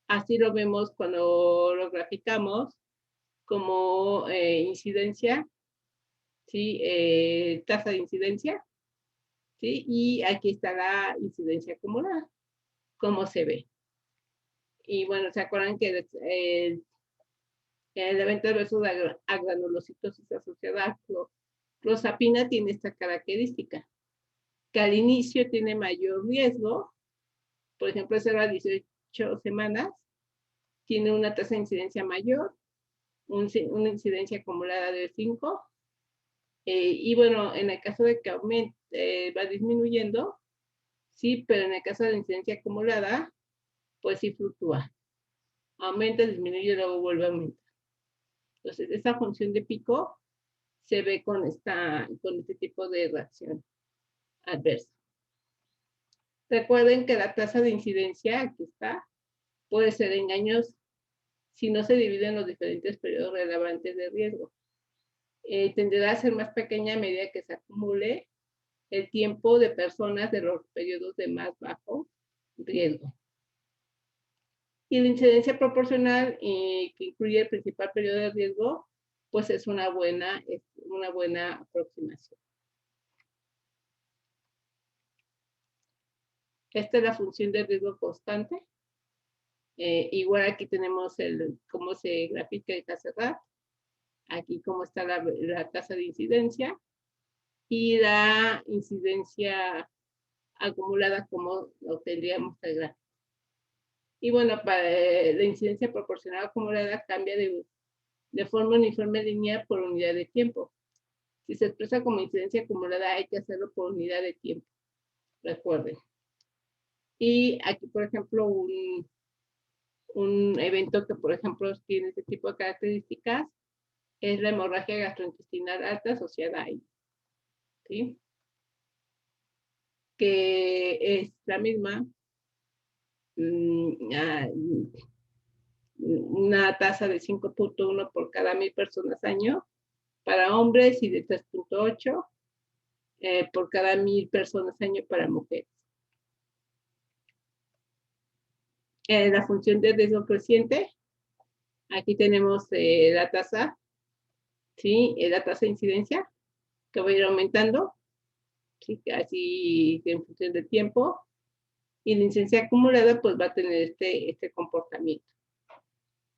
Así lo vemos cuando lo graficamos como incidencia, ¿sí? Tasa de incidencia, ¿sí? Y aquí está la incidencia acumulada, cómo se ve. Y bueno, ¿se acuerdan que el evento adverso de agranulocitosis asociada a clozapina tiene esta característica, que al inicio tiene mayor riesgo? Por ejemplo, 0 a 18 semanas, tiene una tasa de incidencia mayor, una incidencia acumulada de 5, y bueno, en el caso de que aumente, va disminuyendo, sí, pero en el caso de la incidencia acumulada, pues sí fluctúa. Aumenta, disminuye y luego vuelve a aumentar. Entonces, esa función de pico se ve con este tipo de reacción adversa. Recuerden que la tasa de incidencia, aquí está, puede ser en años si no se dividen los diferentes periodos relevantes de riesgo. Tenderá a ser más pequeña a medida que se acumule el tiempo de personas de los periodos de más bajo riesgo. Y la incidencia proporcional, que incluye el principal periodo de riesgo, pues es una buena aproximación. Esta es la función de riesgo constante. Igual aquí tenemos cómo se grafica el K-CERAT. Aquí cómo está la tasa de incidencia. Y la incidencia acumulada, como lo tendríamos el gráfico. Y bueno, para la incidencia proporcional acumulada cambia de forma uniforme lineal por unidad de tiempo. Si se expresa como incidencia acumulada, hay que hacerlo por unidad de tiempo. Recuerden. Y aquí, por ejemplo, un evento que, por ejemplo, tiene este tipo de características es la hemorragia gastrointestinal alta asociada a ahí. ¿Sí? Que es la misma, una tasa de 5.1 por cada 1000 personas año para hombres y de 3.8 por cada 1000 personas año para mujeres. La función de riesgo creciente, aquí tenemos la tasa, ¿sí? La tasa de incidencia, que va a ir aumentando, ¿sí? Así en función del tiempo, y la incidencia acumulada pues va a tener este comportamiento.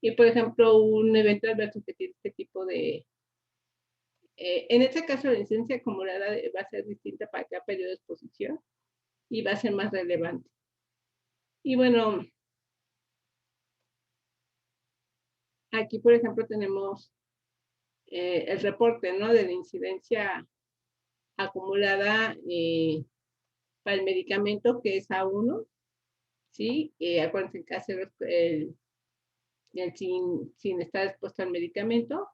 Y por ejemplo, un evento adverso que tiene este tipo de... en este caso, la incidencia acumulada va a ser distinta para cada periodo de exposición y va a ser más relevante. Y bueno, aquí por ejemplo tenemos el reporte, ¿no? De la incidencia acumulada para el medicamento, que es A1, ¿sí? Acuérdense que hacer sin estar expuesto al medicamento.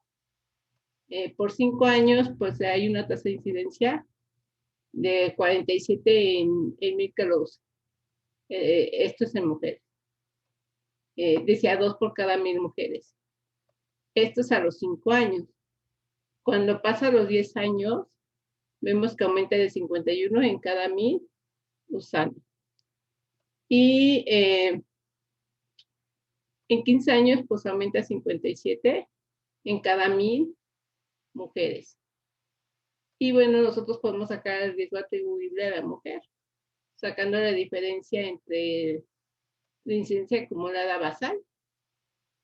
Por 5 años, pues hay una tasa de incidencia de 47 en 1000 casos. Esto es en mujeres. Decía 2 por cada 1000 mujeres. Esto es a los 5 años. Cuando pasa los 10 años, vemos que aumenta de 51 en cada 1000 usanos. Y en 15 años, pues aumenta a 57 en cada 1000 mujeres. Y bueno, nosotros podemos sacar el riesgo atribuible a la mujer, sacando la diferencia entre la incidencia acumulada basal,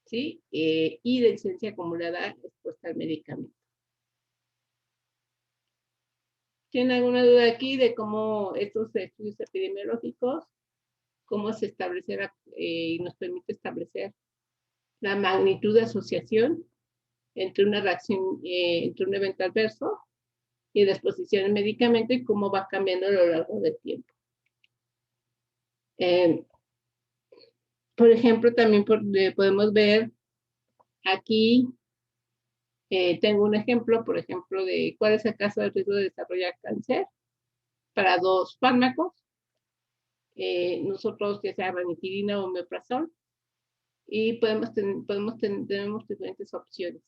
¿sí? Y la incidencia acumulada expuesta al medicamento. ¿Tienen alguna duda aquí de cómo estos estudios epidemiológicos, cómo se establecerá y nos permite establecer la magnitud de asociación entre una reacción, entre un evento adverso y la exposición al medicamento y cómo va cambiando a lo largo del tiempo? Por ejemplo, también podemos ver aquí, tengo un ejemplo, por ejemplo, de cuál es el caso de riesgo de desarrollar cáncer para 2 fármacos. Nosotros, ya sea ranitidina o omeprazol, y tenemos diferentes opciones.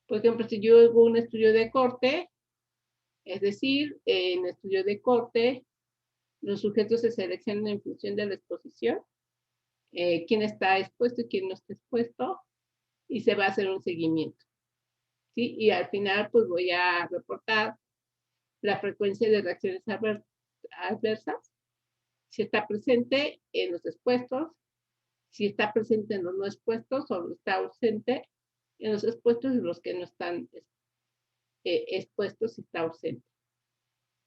Por ejemplo, si yo hago un estudio de corte, es decir, en estudio de corte, los sujetos se seleccionan en función de la exposición, quién está expuesto y quién no está expuesto, y se va a hacer un seguimiento, ¿sí? Y al final, pues voy a reportar la frecuencia de reacciones adversas, si está presente en los expuestos, si está presente en los no expuestos, o está ausente en los expuestos y los que no están expuestos, si está ausente.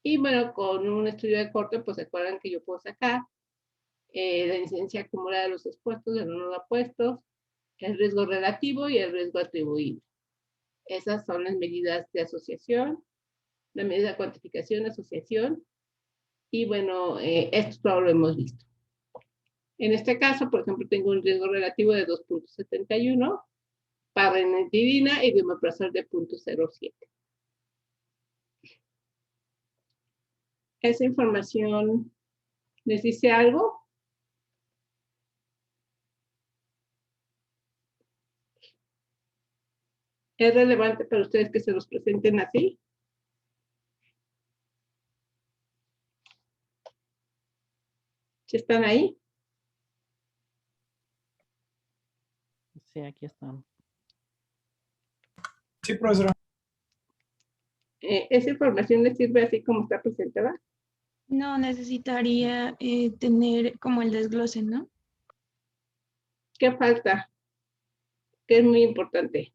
Y bueno, con un estudio de corte, pues se acuerdan que yo puedo sacar la incidencia acumulada de los expuestos, de los no expuestos, el riesgo relativo y el riesgo atribuible. Esas son las medidas de asociación, la medida de cuantificación, asociación, y bueno, esto todo lo hemos visto. En este caso, por ejemplo, tengo un riesgo relativo de 2.71 para ranitidina y de omeprazol de 0.07. ¿Esa información les dice algo? ¿Es relevante para ustedes que se los presenten así? ¿Sí están ahí? Sí, aquí están. Sí, profesora. ¿Esa información les sirve así como está presentada? No, necesitaría tener como el desglose, ¿no? ¿Qué falta? Que es muy importante.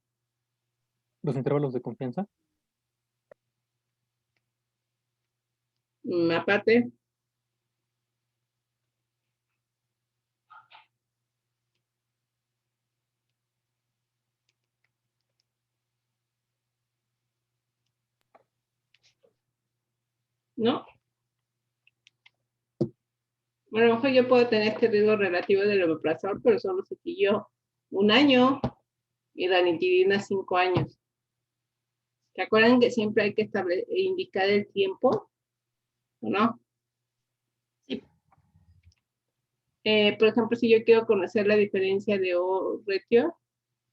Los intervalos de confianza. Aparte, ¿no? Bueno, a lo mejor yo puedo tener este riesgo relativo del omeprazol, pero solo se siguió 1 año y la ranitidina 5 años. ¿Se acuerdan que siempre hay que indicar el tiempo? ¿O no? Sí. Por ejemplo, si yo quiero conocer la diferencia de O-ratio,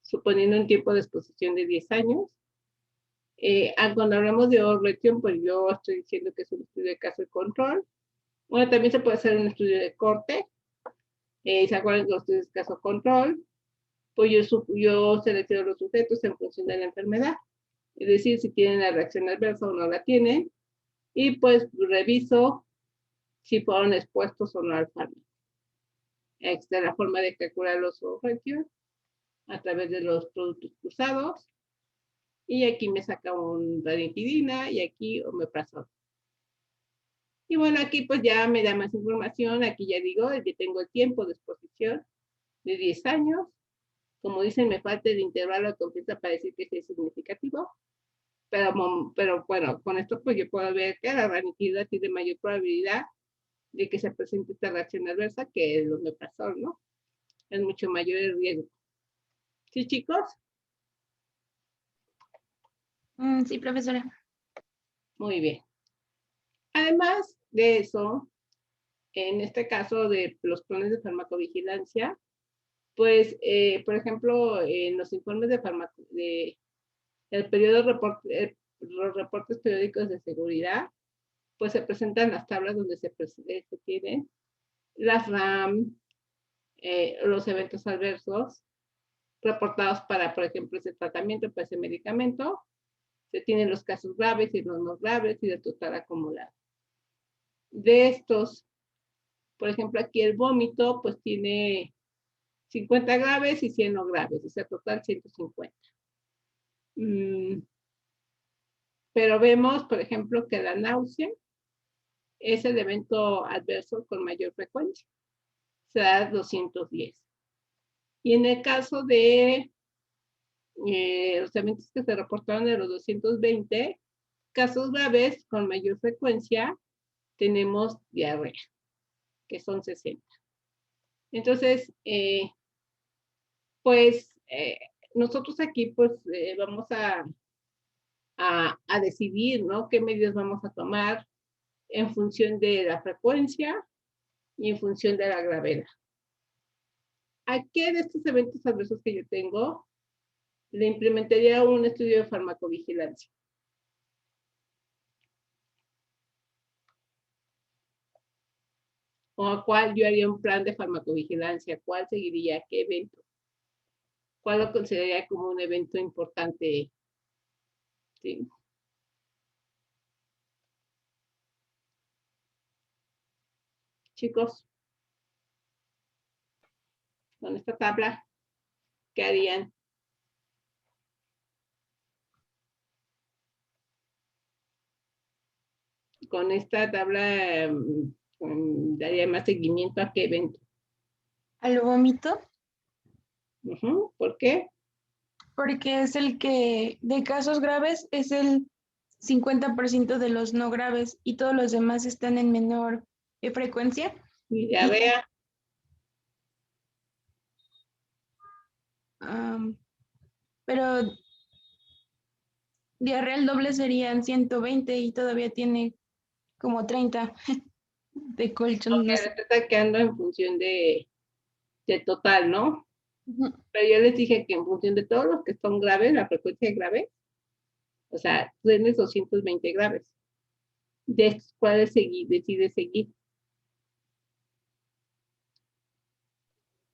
suponiendo un tiempo de exposición de 10 años, cuando hablamos de O-ratio, pues yo estoy diciendo que es un estudio de caso de control. Bueno, también se puede hacer un estudio de corte. ¿Se acuerdan que los estudios de caso control? Pues yo selecciono los sujetos en función de la enfermedad. Es decir, si tienen la reacción adversa o no la tienen. Y pues reviso si fueron expuestos o no al fármaco. Esta es la forma de calcular los O-ratios a través de los productos cruzados. Y aquí me saca un ranitidina y aquí omeprazol. Y bueno, aquí pues ya me da más información. Aquí ya digo que tengo el tiempo de exposición de 10 años. Como dicen, me falta el intervalo de confianza para decir que sí es significativo. Pero bueno, con esto pues yo puedo ver que la ranitidina tiene mayor probabilidad de que se presente esta reacción adversa que el omeprazol, ¿no? Es mucho mayor el riesgo. ¿Sí, chicos? Sí, profesora. Muy bien. Además de eso, en este caso de los planes de farmacovigilancia, pues, por ejemplo, en los informes de los reportes periódicos de seguridad, pues se presentan las tablas donde se tienen las RAM, los eventos adversos reportados para, por ejemplo, ese tratamiento, para ese medicamento. Se tienen los casos graves y los no graves y el total acumulado. De estos, por ejemplo, aquí el vómito, pues tiene 50 graves y 100 no graves, o sea, total 150. Pero vemos, por ejemplo, que la náusea es el evento adverso con mayor frecuencia, se da 210. Y en el caso de los eventos que se reportaron de los 220, casos graves con mayor frecuencia, tenemos diarrea, que son 60. Entonces, pues nosotros aquí pues vamos a decidir, ¿no? Qué medidas vamos a tomar en función de la frecuencia y en función de la gravedad. ¿A qué de estos eventos adversos que yo tengo le implementaría un estudio de farmacovigilancia? ¿O a cuál yo haría un plan de farmacovigilancia? ¿Cuál seguiría? ¿Qué evento? ¿Cuál lo consideraría como un evento importante? ¿Sí? Chicos, con esta tabla, ¿qué harían? Con esta tabla daría más seguimiento a qué evento. ¿Al vómito? ¿Por qué? Porque es el que, de casos graves, es el 50% de los no graves y todos los demás están en menor frecuencia. Y diarrea. Pero diarrea el doble serían 120 y todavía tiene como 30 de colchón. Okay, No sé. está quedando en función de total, ¿no? Pero yo les dije que en función de todos los que son graves, la frecuencia grave, o sea, tienes 220 graves. De estos cuales decide seguir.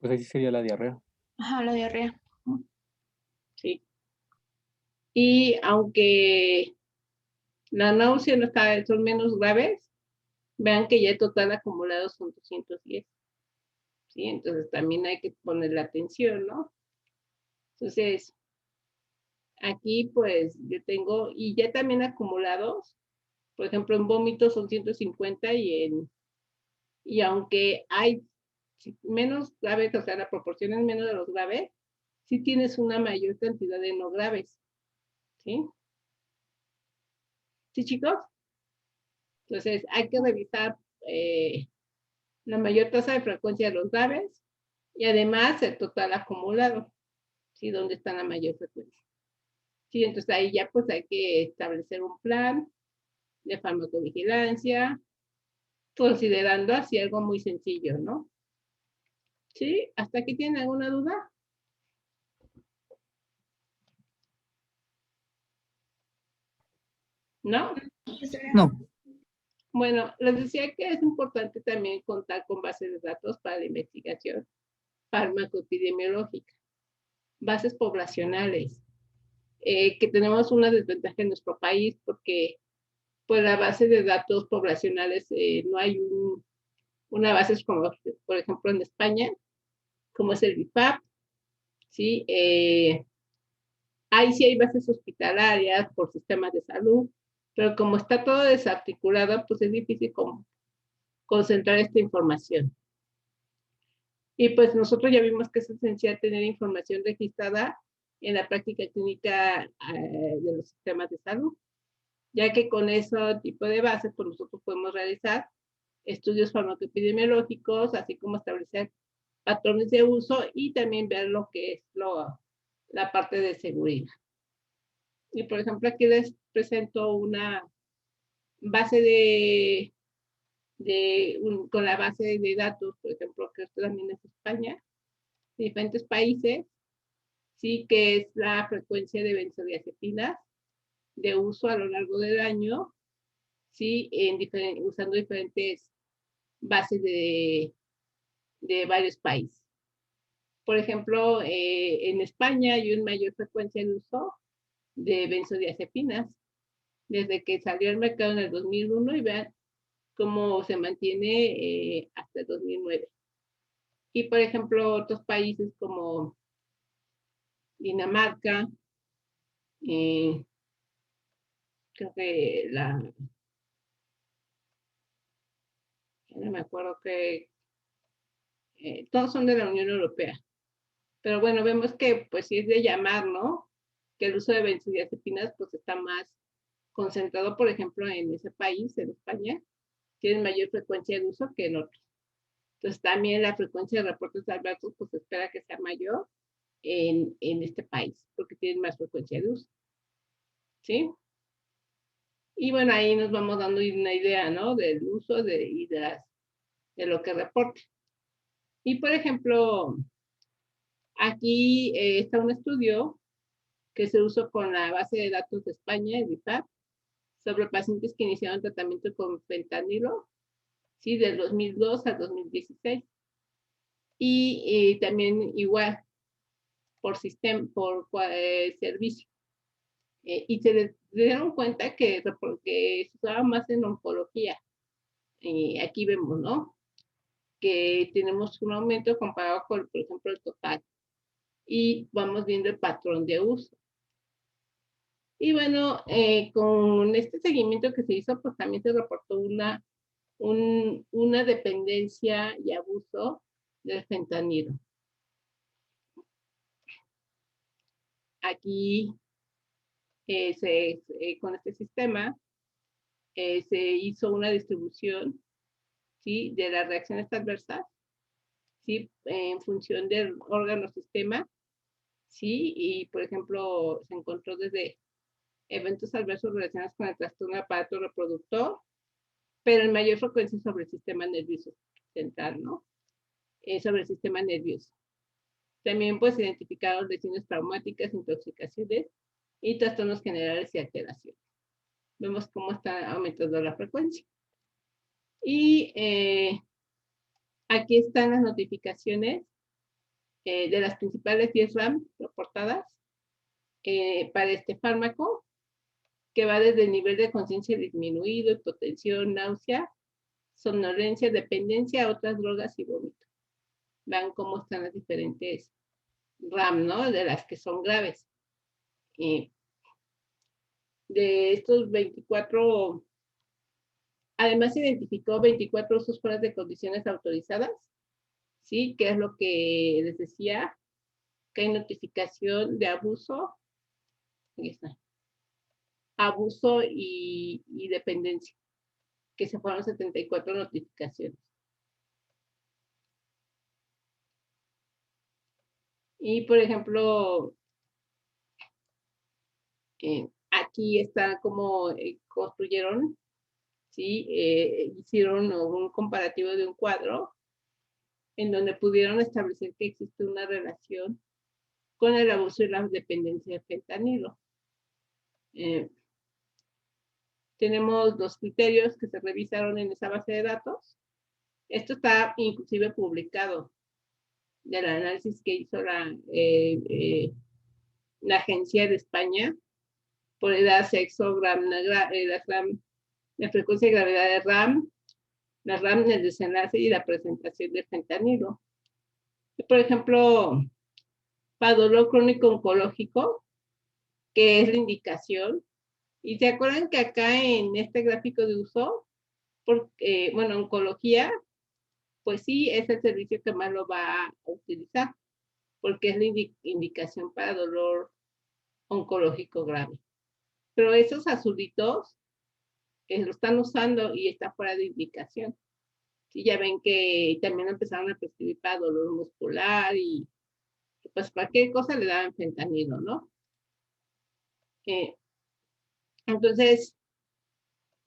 Pues ahí sí sería la diarrea. Ajá, la diarrea. Sí. Y aunque la náusea no está, son menos graves, vean que ya el total acumulado son 210. ¿Sí? Entonces también hay que ponerle atención, ¿no? Entonces, aquí pues yo tengo, y ya también acumulados, por ejemplo, en vómitos son 150 y aunque hay menos graves, o sea, la proporción es menos de los graves, sí tienes una mayor cantidad de no graves. ¿Sí? ¿Sí, chicos? Entonces, hay que revisar la mayor tasa de frecuencia de los graves y además el total acumulado, ¿sí? ¿Dónde está la mayor frecuencia? Sí, entonces ahí ya pues hay que establecer un plan de farmacovigilancia, considerando así algo muy sencillo, ¿no? ¿Sí? ¿Hasta aquí tienen alguna duda? ¿No? No. Bueno, les decía que es importante también contar con bases de datos para la investigación farmacoepidemiológica, bases poblacionales, que tenemos una desventaja en nuestro país porque pues la base de datos poblacionales no hay una base como por ejemplo en España, como es el BIPAP, ¿sí? Ahí sí hay bases hospitalarias por sistemas de salud, pero como está todo desarticulado, pues es difícil concentrar esta información. Y pues nosotros ya vimos que es esencial tener información registrada en la práctica clínica de los sistemas de salud, ya que con ese tipo de bases pues nosotros podemos realizar estudios farmacoepidemiológicos, así como establecer patrones de uso y también ver lo que es la parte de seguridad. Y por ejemplo aquí les presento una base con la base de datos, por ejemplo, que esto también es España, de diferentes países, sí, que es la frecuencia de benzodiazepinas de uso a lo largo del año, sí, usando diferentes bases de varios países. Por ejemplo, en España hay una mayor frecuencia de uso de benzodiazepinas desde que salió al mercado en el 2001 y vean cómo se mantiene hasta el 2009. Y por ejemplo, otros países como Dinamarca, creo que no me acuerdo que todos son de la Unión Europea. Pero bueno, vemos que pues sí es de llamar, ¿no? Que el uso de benzodiazepinas pues está más concentrado, por ejemplo, en ese país, en España, tienen mayor frecuencia de uso que en otros. Entonces también la frecuencia de reportes adversos pues se espera que sea mayor en este país, porque tienen más frecuencia de uso. ¿Sí? Y bueno, ahí nos vamos dando una idea, ¿no? Del uso de lo que reporta. Y por ejemplo, aquí está un estudio que se usó con la base de datos de España, el IFAP, sobre pacientes que iniciaron tratamiento con fentanilo, ¿sí? Del 2002 al 2016. Y también igual, por sistema, por servicio. Y se dieron cuenta que se usaba más en oncología. Aquí vemos, ¿no? Que tenemos un aumento comparado con, por ejemplo, el total. Y vamos viendo el patrón de uso. Y bueno, con este seguimiento que se hizo, pues también se reportó una dependencia y abuso del fentanilo. Aquí, con este sistema, se hizo una distribución, ¿sí? De las reacciones adversas, ¿sí? En función del órgano sistema, ¿sí? Y, por ejemplo, se encontró desde eventos adversos relacionados con el trastorno del aparato reproductor, pero en mayor frecuencia sobre el sistema nervioso central, ¿no? Sobre el sistema nervioso. También pues identificaron lesiones traumáticas, intoxicaciones y trastornos generales y alteraciones. Vemos cómo está aumentando la frecuencia. Y aquí están las notificaciones de las principales 10 RAM reportadas para este fármaco, que va desde el nivel de conciencia disminuido, hipotensión, náusea, somnolencia, dependencia a otras drogas y vómito. Vean cómo están las diferentes RAM, ¿no? De las que son graves. De estos 24, además identificó 24 usos fuera de condiciones autorizadas, ¿sí? Que es lo que les decía, que hay notificación de abuso, ahí está, abuso y dependencia, que se fueron 74 notificaciones. Y por ejemplo, aquí está como construyeron, ¿sí? Hicieron un comparativo de un cuadro en donde pudieron establecer que existe una relación con el abuso y la dependencia de fentanilo. Tenemos los criterios que se revisaron en esa base de datos. Esto está inclusive publicado del análisis que hizo la agencia de España por edad, sexo, la frecuencia de gravedad de RAM, la RAM en el desenlace y la presentación de fentanilo. Por ejemplo, para dolor crónico oncológico, que es la indicación. Y se acuerdan que acá en este gráfico de uso, bueno, oncología, pues sí, es el servicio que más lo va a utilizar, porque es la indicación para dolor oncológico grave. Pero esos azulitos lo están usando y está fuera de indicación. Sí, ya ven que también empezaron a prescribir para dolor muscular y pues cualquier cosa le daban fentanilo, ¿no? Entonces,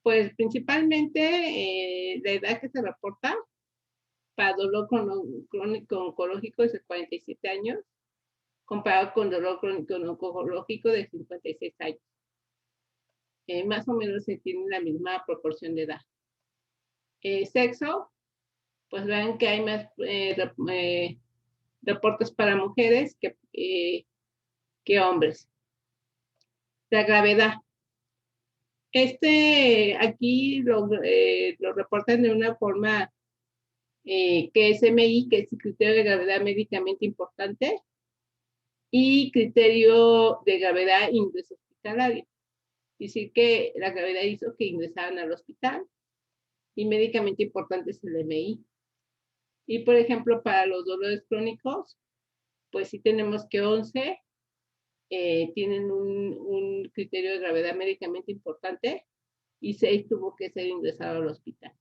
pues principalmente la edad que se reporta para dolor crónico oncológico es de 47 años comparado con dolor crónico oncológico de 56 años. Más o menos se tiene la misma proporción de edad. Sexo, pues vean que hay más reportes para mujeres que hombres. La gravedad. Aquí lo reportan de una forma que es MI, que es el criterio de gravedad médicamente importante, y criterio de gravedad ingreso hospitalario. Es decir, que la gravedad hizo que ingresaran al hospital, y médicamente importante es el MI. Y por ejemplo, para los dolores crónicos, pues sí tenemos que 11 tienen un criterio de gravedad médicamente importante, y 6 tuvo que ser ingresado al hospital.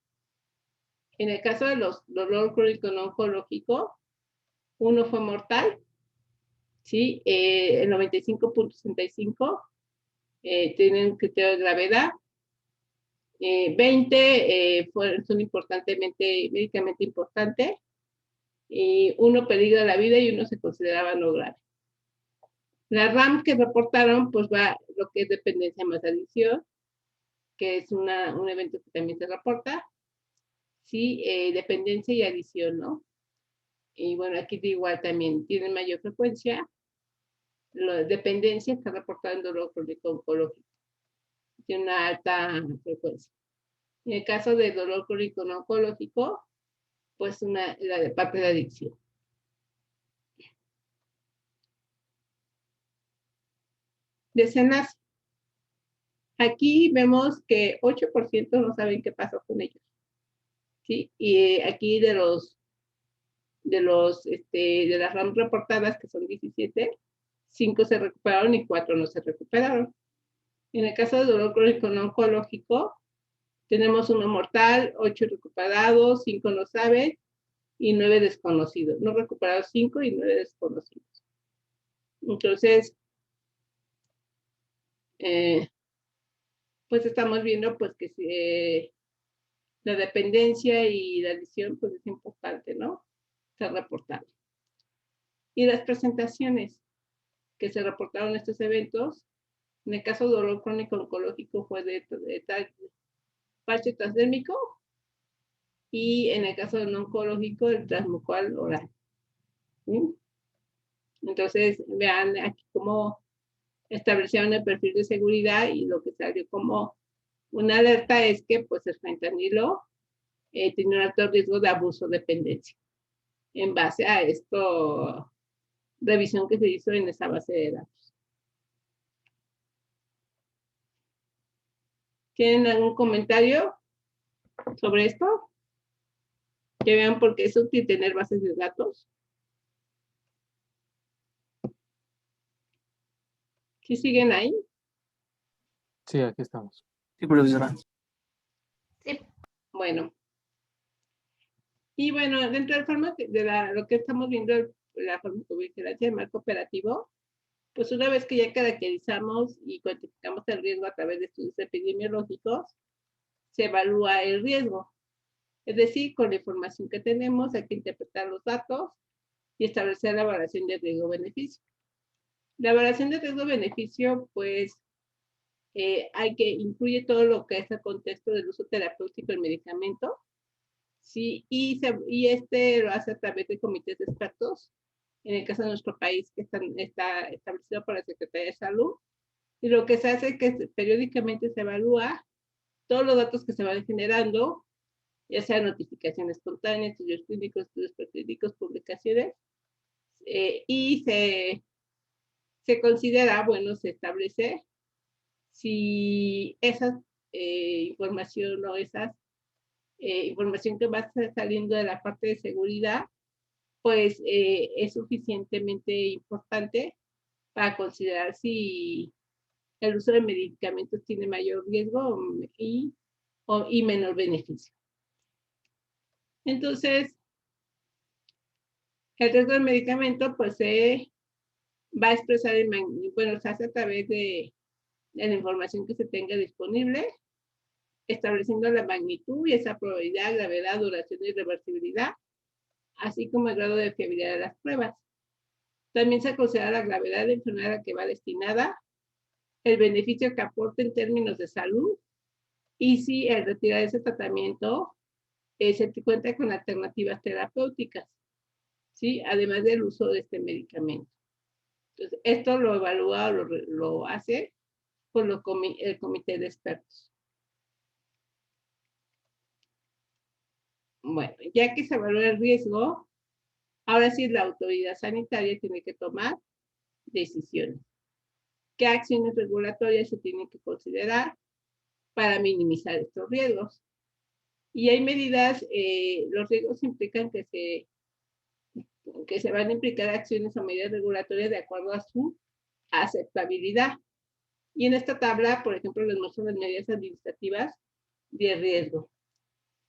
En el caso de los dolor crónico no oncológico, 1 fue mortal, ¿sí? El 95.65 tienen criterio de gravedad. 20 son médicamente importantes, y 1 peligro de la vida y 1 se consideraba no grave. La RAM que reportaron, pues va lo que es dependencia más adicción, que es un evento que también se reporta, sí, dependencia y adición, ¿no? Y bueno, aquí igual también tienen mayor frecuencia. La dependencia está reportada en dolor crónico oncológico, tiene una alta frecuencia. En el caso de dolor crónico no oncológico, pues la de parte de adicción. Desenlace. Aquí vemos que 8% no saben qué pasó con ellos, ¿sí? Y aquí de las RAM reportadas, que son 17, 5 se recuperaron y 4 no se recuperaron. En el caso de dolor crónico no oncológico, tenemos 1 mortal, 8 recuperados, 5 no saben y 9 desconocidos. No recuperados 5 y 9 desconocidos. Entonces, pues estamos viendo pues que la dependencia y la adicción pues es importante, ¿no? Se reportaron. Y las presentaciones que se reportaron en estos eventos, en el caso de dolor crónico oncológico fue de parche transdérmico, y en el caso de no oncológico el transmucal oral. ¿Sí? Entonces vean aquí cómo establecieron el perfil de seguridad, y lo que salió como una alerta es que pues el fentanilo tiene un alto riesgo de abuso de dependencia en base a esto revisión que se hizo en esa base de datos. ¿Tienen algún comentario sobre esto? Que vean por qué es útil tener bases de datos. ¿Sí siguen ahí? Sí, aquí estamos. Sí, profesora. Sí. Bueno. Y bueno, dentro de lo que estamos viendo, la farmacovigilancia de marco operativo, pues una vez que ya caracterizamos y cuantificamos el riesgo a través de estudios epidemiológicos, se evalúa el riesgo. Es decir, con la información que tenemos hay que interpretar los datos y establecer la evaluación de riesgo-beneficio. La evaluación de riesgo-beneficio, pues, incluye todo lo que es el contexto del uso terapéutico del medicamento, ¿sí? Y lo hace a través de comités de expertos, en el caso de nuestro país, que está establecido por la Secretaría de Salud, y lo que se hace es que periódicamente se evalúa todos los datos que se van generando, ya sea notificaciones espontáneas, estudios clínicos, estudios preclínicos, publicaciones, y se considera, bueno, se establece si esa información o información que va saliendo de la parte de seguridad, pues es suficientemente importante para considerar si el uso de medicamentos tiene mayor riesgo y menor beneficio. Entonces, el riesgo del medicamento pues se va a expresar, se hace a través de la información que se tenga disponible, estableciendo la magnitud y esa probabilidad, gravedad, duración y reversibilidad, así como el grado de fiabilidad de las pruebas. También se considera la gravedad de la enfermedad a la que va destinada, el beneficio que aporta en términos de salud, y si el retirar ese tratamiento se cuenta con alternativas terapéuticas, ¿sí? Además del uso de este medicamento. Entonces, esto lo evalúa o lo hace por el comité de expertos. Bueno, ya que se evalúa el riesgo, ahora sí la autoridad sanitaria tiene que tomar decisiones. ¿Qué acciones regulatorias se tienen que considerar para minimizar estos riesgos? Y hay medidas, los riesgos implican que se van a implicar acciones o medidas regulatorias de acuerdo a su aceptabilidad. Y en esta tabla, por ejemplo, les muestro las medidas administrativas de riesgo.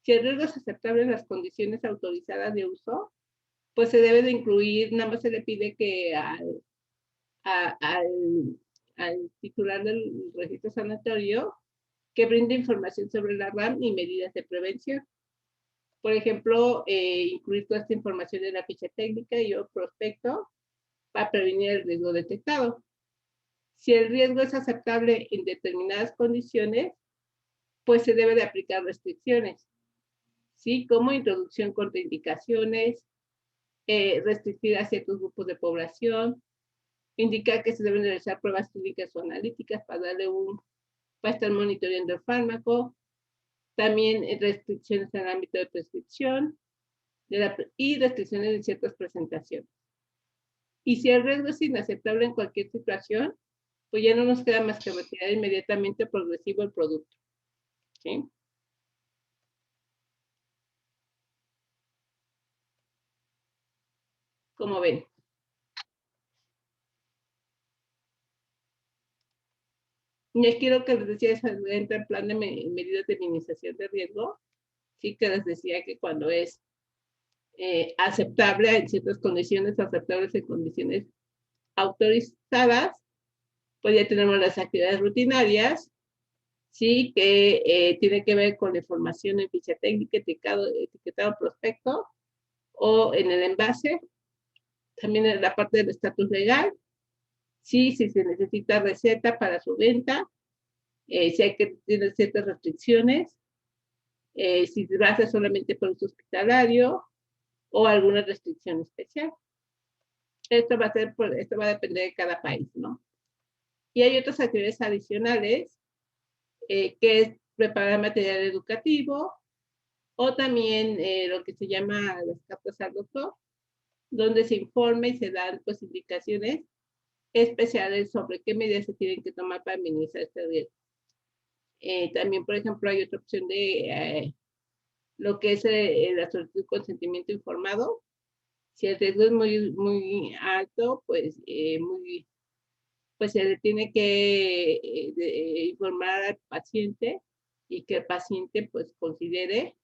Si el riesgo es aceptable en las condiciones autorizadas de uso, pues se debe de incluir, nada más se le pide que al titular del registro sanitario que brinde información sobre la RAM y medidas de prevención. Por ejemplo, incluir toda esta información en la ficha técnica y o prospecto para prevenir el riesgo detectado. Si el riesgo es aceptable en determinadas condiciones, pues se debe de aplicar restricciones, ¿sí? Como introducción contraindicaciones, restringir a ciertos grupos de población, indicar que se deben realizar pruebas clínicas o analíticas para estar monitoreando el fármaco, también restricciones en el ámbito de prescripción y restricciones en ciertas presentaciones. Y si el riesgo es inaceptable en cualquier situación, pues ya no nos queda más que retirar inmediatamente progresivo el producto, ¿sí? Como ven. Y aquí lo que les decía es entra el plan de medidas de minimización de riesgo, sí, que les decía que cuando es aceptable en ciertas condiciones, aceptables en condiciones autorizadas, pues ya tenemos las actividades rutinarias, sí, que tiene que ver con la información en ficha técnica, etiquetado prospecto o en el envase, también en la parte del estatus legal, sí, si se necesita receta para su venta, si hay que tener ciertas restricciones, si va a ser solamente por uso hospitalario o alguna restricción especial. Esto va a depender de cada país, ¿no? Y hay otras actividades adicionales, que es preparar material educativo o también lo que se llama las cartas al doctor, donde se informa y se dan pues indicaciones especiales sobre qué medidas se tienen que tomar para minimizar este riesgo. También, por ejemplo, hay otra opción de lo que es la solicitud de consentimiento informado. Si el riesgo es muy alto, pues, pues se le tiene que informar al paciente y que el paciente pues considere,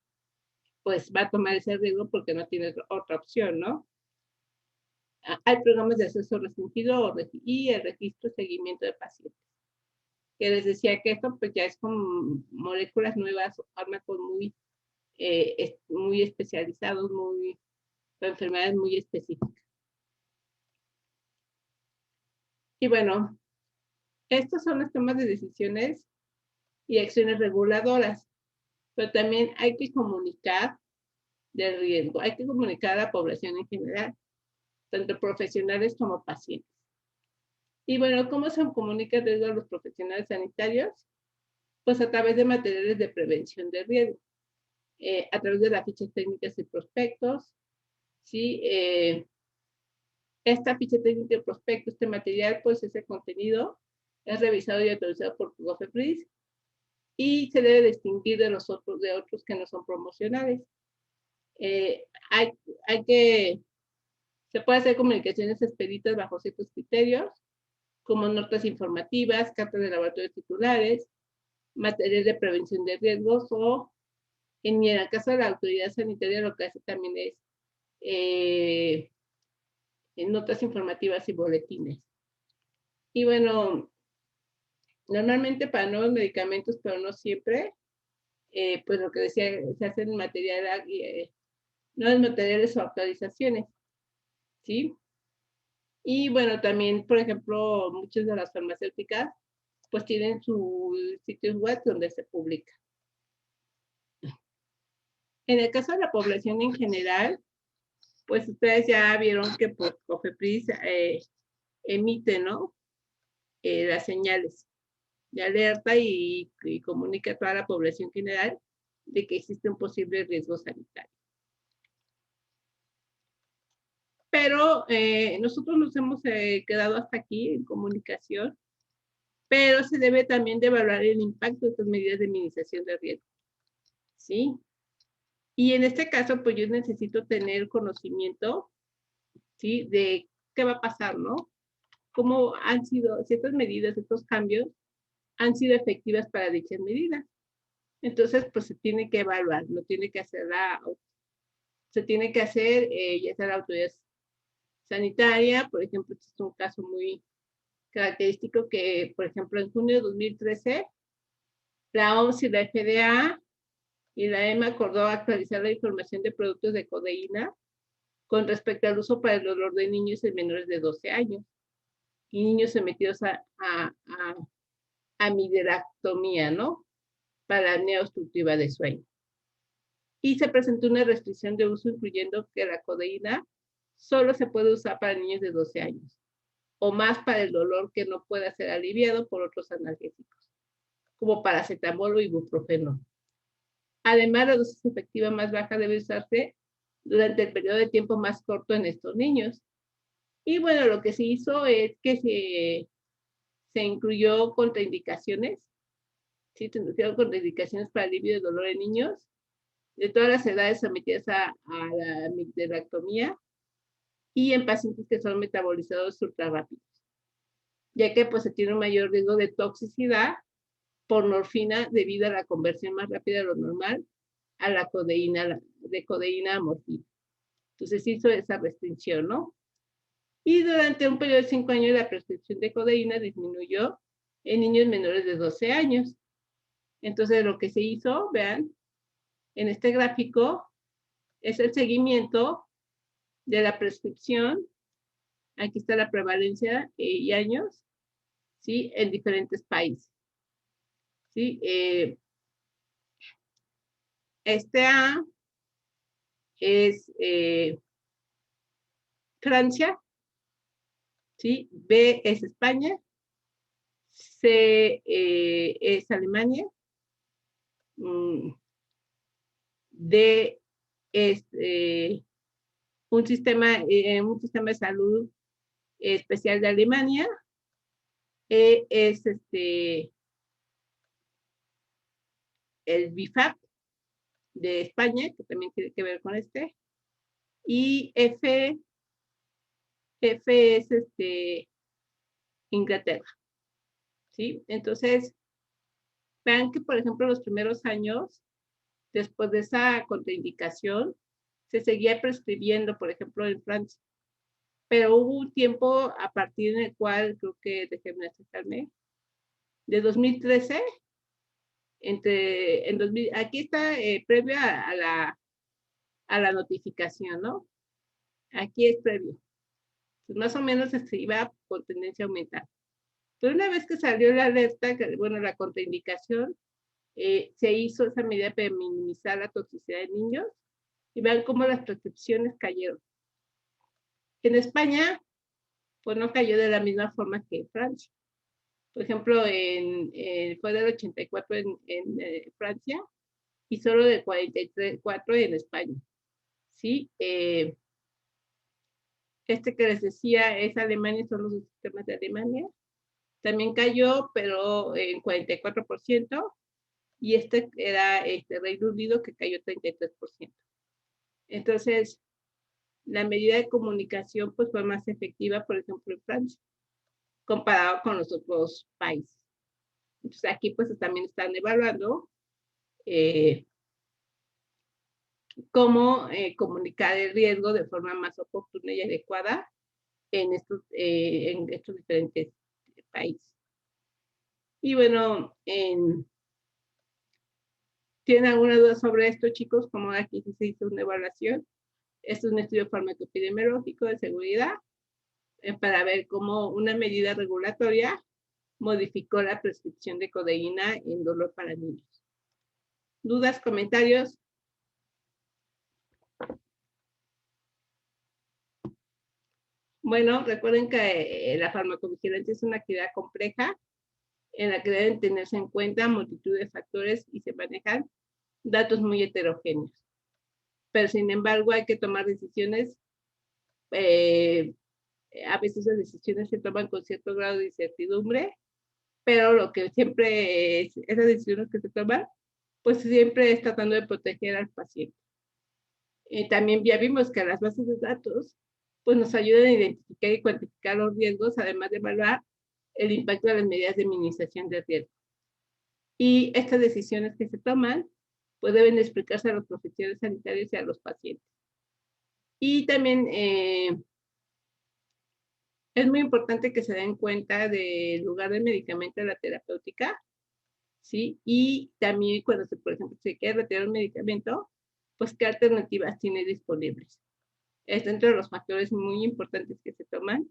pues va a tomar ese riesgo porque no tiene otra opción, ¿no? Hay programas de acceso restringido y el registro y seguimiento de pacientes. Que les decía que esto pues ya es con moléculas nuevas o fármacos muy especializados, para enfermedades muy específicas. Y bueno, estos son los temas de decisiones y acciones reguladoras, pero también hay que comunicar del riesgo, hay que comunicar a la población en general, tanto profesionales como pacientes. Y bueno, ¿cómo se comunica el riesgo a los profesionales sanitarios? Pues a través de materiales de prevención de riesgo, a través de las fichas técnicas y prospectos, ¿sí? Esta ficha técnica y prospecto, este material, pues ese contenido es revisado y autorizado por COFEPRIS y se debe distinguir de los otros que no son promocionales. Se puede hacer comunicaciones expeditas bajo ciertos criterios, como notas informativas, cartas de laboratorio titulares, materiales de prevención de riesgos o, en el caso de la autoridad sanitaria, lo que hace también es notas informativas y boletines. Y bueno, normalmente para nuevos medicamentos, pero no siempre, pues lo que decía, se hacen nuevos materiales o actualizaciones, ¿sí? Y bueno, también, por ejemplo, muchas de las farmacéuticas pues tienen sus sitios web donde se publica. En el caso de la población en general, pues ustedes ya vieron que por COFEPRIS emite, ¿no? Las señales de alerta y comunica a toda la población general de que existe un posible riesgo sanitario. Pero nosotros nos hemos quedado hasta aquí en comunicación, pero se debe también de evaluar el impacto de estas medidas de minimización de riesgo, ¿sí? Y en este caso, pues yo necesito tener conocimiento, ¿sí? De qué va a pasar, ¿no? Cómo han sido ciertas medidas, estos cambios, han sido efectivas para dichas medidas. Entonces, pues se tiene que evaluar, lo tiene que hacer se tiene que hacer ya sea la autoridad sanitaria. Por ejemplo, este es un caso muy característico que, por ejemplo, en junio de 2013, la OMS y la FDA y la EMA acordó actualizar la información de productos de codeína con respecto al uso para el dolor de niños en menores de 12 años y niños sometidos a amidelactomía, ¿no? Para la apnea obstructiva de sueño. Y se presentó una restricción de uso, incluyendo que la codeína solo se puede usar para niños de 12 años o más para el dolor que no pueda ser aliviado por otros analgésicos, como paracetamol o ibuprofeno. Además, la dosis efectiva más baja debe usarse durante el periodo de tiempo más corto en estos niños. Y bueno, lo que se hizo es que se incluyó contraindicaciones, ¿sí? Se incluyeron contraindicaciones para alivio de dolor en niños de todas las edades sometidas a la amidelactomía y en pacientes que son metabolizados ultra rápidos, ya que pues se tiene un mayor riesgo de toxicidad por morfina debido a la conversión más rápida de lo normal a la codeína, de codeína a morfina. Entonces hizo esa restricción, ¿no? Y durante un periodo de 5 años la prescripción de codeína disminuyó en niños menores de 12 años. Entonces lo que se hizo, vean, en este gráfico es el seguimiento de la prescripción. Aquí está la prevalencia y años, ¿sí? En diferentes países, ¿sí? Este A es Francia, ¿sí? B es España, C es Alemania, D es un sistema de salud especial de Alemania, E es el BIFAP de España, que también tiene que ver con y F es Inglaterra, ¿sí? Entonces, vean que, por ejemplo, los primeros años, después de esa contraindicación, se seguía prescribiendo, por ejemplo, en Francia. Pero hubo un tiempo a partir del cual, creo que, déjenme acercarme, de 2013, aquí está previo a la notificación, ¿no? Aquí es previo. Pues más o menos se iba con tendencia a aumentar. Pero una vez que salió la alerta, bueno, la contraindicación, se hizo esa medida para minimizar la toxicidad de niños y vean cómo las prescripciones cayeron. En España, pues no cayó de la misma forma que en Francia. Por ejemplo, fue del 84 en Francia y solo del 44 en España. ¿Sí? Que les decía es Alemania, son los sistemas de Alemania. También cayó, pero en 44%. Y era Reino Unido, que cayó 33%. Entonces, la medida de comunicación pues fue más efectiva, por ejemplo, en Francia, comparado con los otros países. Entonces, aquí pues también están evaluando cómo comunicar el riesgo de forma más oportuna y adecuada en estos diferentes países. Y bueno, ¿tienen alguna duda sobre esto, chicos? Como aquí se hizo una evaluación. Esto es un estudio farmacoepidemiológico de seguridad. para ver cómo una medida regulatoria modificó la prescripción de codeína en dolor para niños. ¿Dudas, comentarios? Bueno, recuerden que la farmacovigilancia es una actividad compleja en la que deben tenerse en cuenta multitud de factores y se manejan datos muy heterogéneos. Pero sin embargo hay que tomar decisiones, a veces las decisiones se toman con cierto grado de incertidumbre, pero lo que siempre es, esas decisiones que se toman, pues siempre es tratando de proteger al paciente. También ya vimos que las bases de datos pues nos ayudan a identificar y cuantificar los riesgos, además de evaluar el impacto de las medidas de minimización de riesgo. Y estas decisiones que se toman, pues deben explicarse a los profesionales sanitarios y a los pacientes. Y también es muy importante que se den cuenta del lugar del medicamento de la terapéutica, ¿sí? Y también cuando, por ejemplo, se quiere retirar un medicamento, pues qué alternativas tiene disponibles. Es dentro de los factores muy importantes que se toman,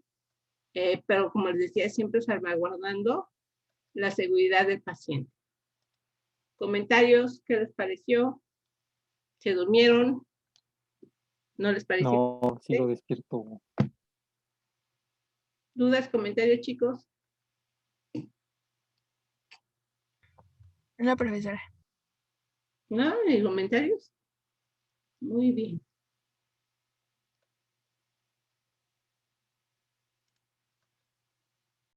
pero como les decía, siempre salvaguardando la seguridad del paciente. ¿Comentarios? ¿Qué les pareció? ¿Se durmieron? ¿No les pareció? No, sigo despierto. ¿Dudas, comentarios, chicos? La profesora. ¿No? ¿Y comentarios? Muy bien.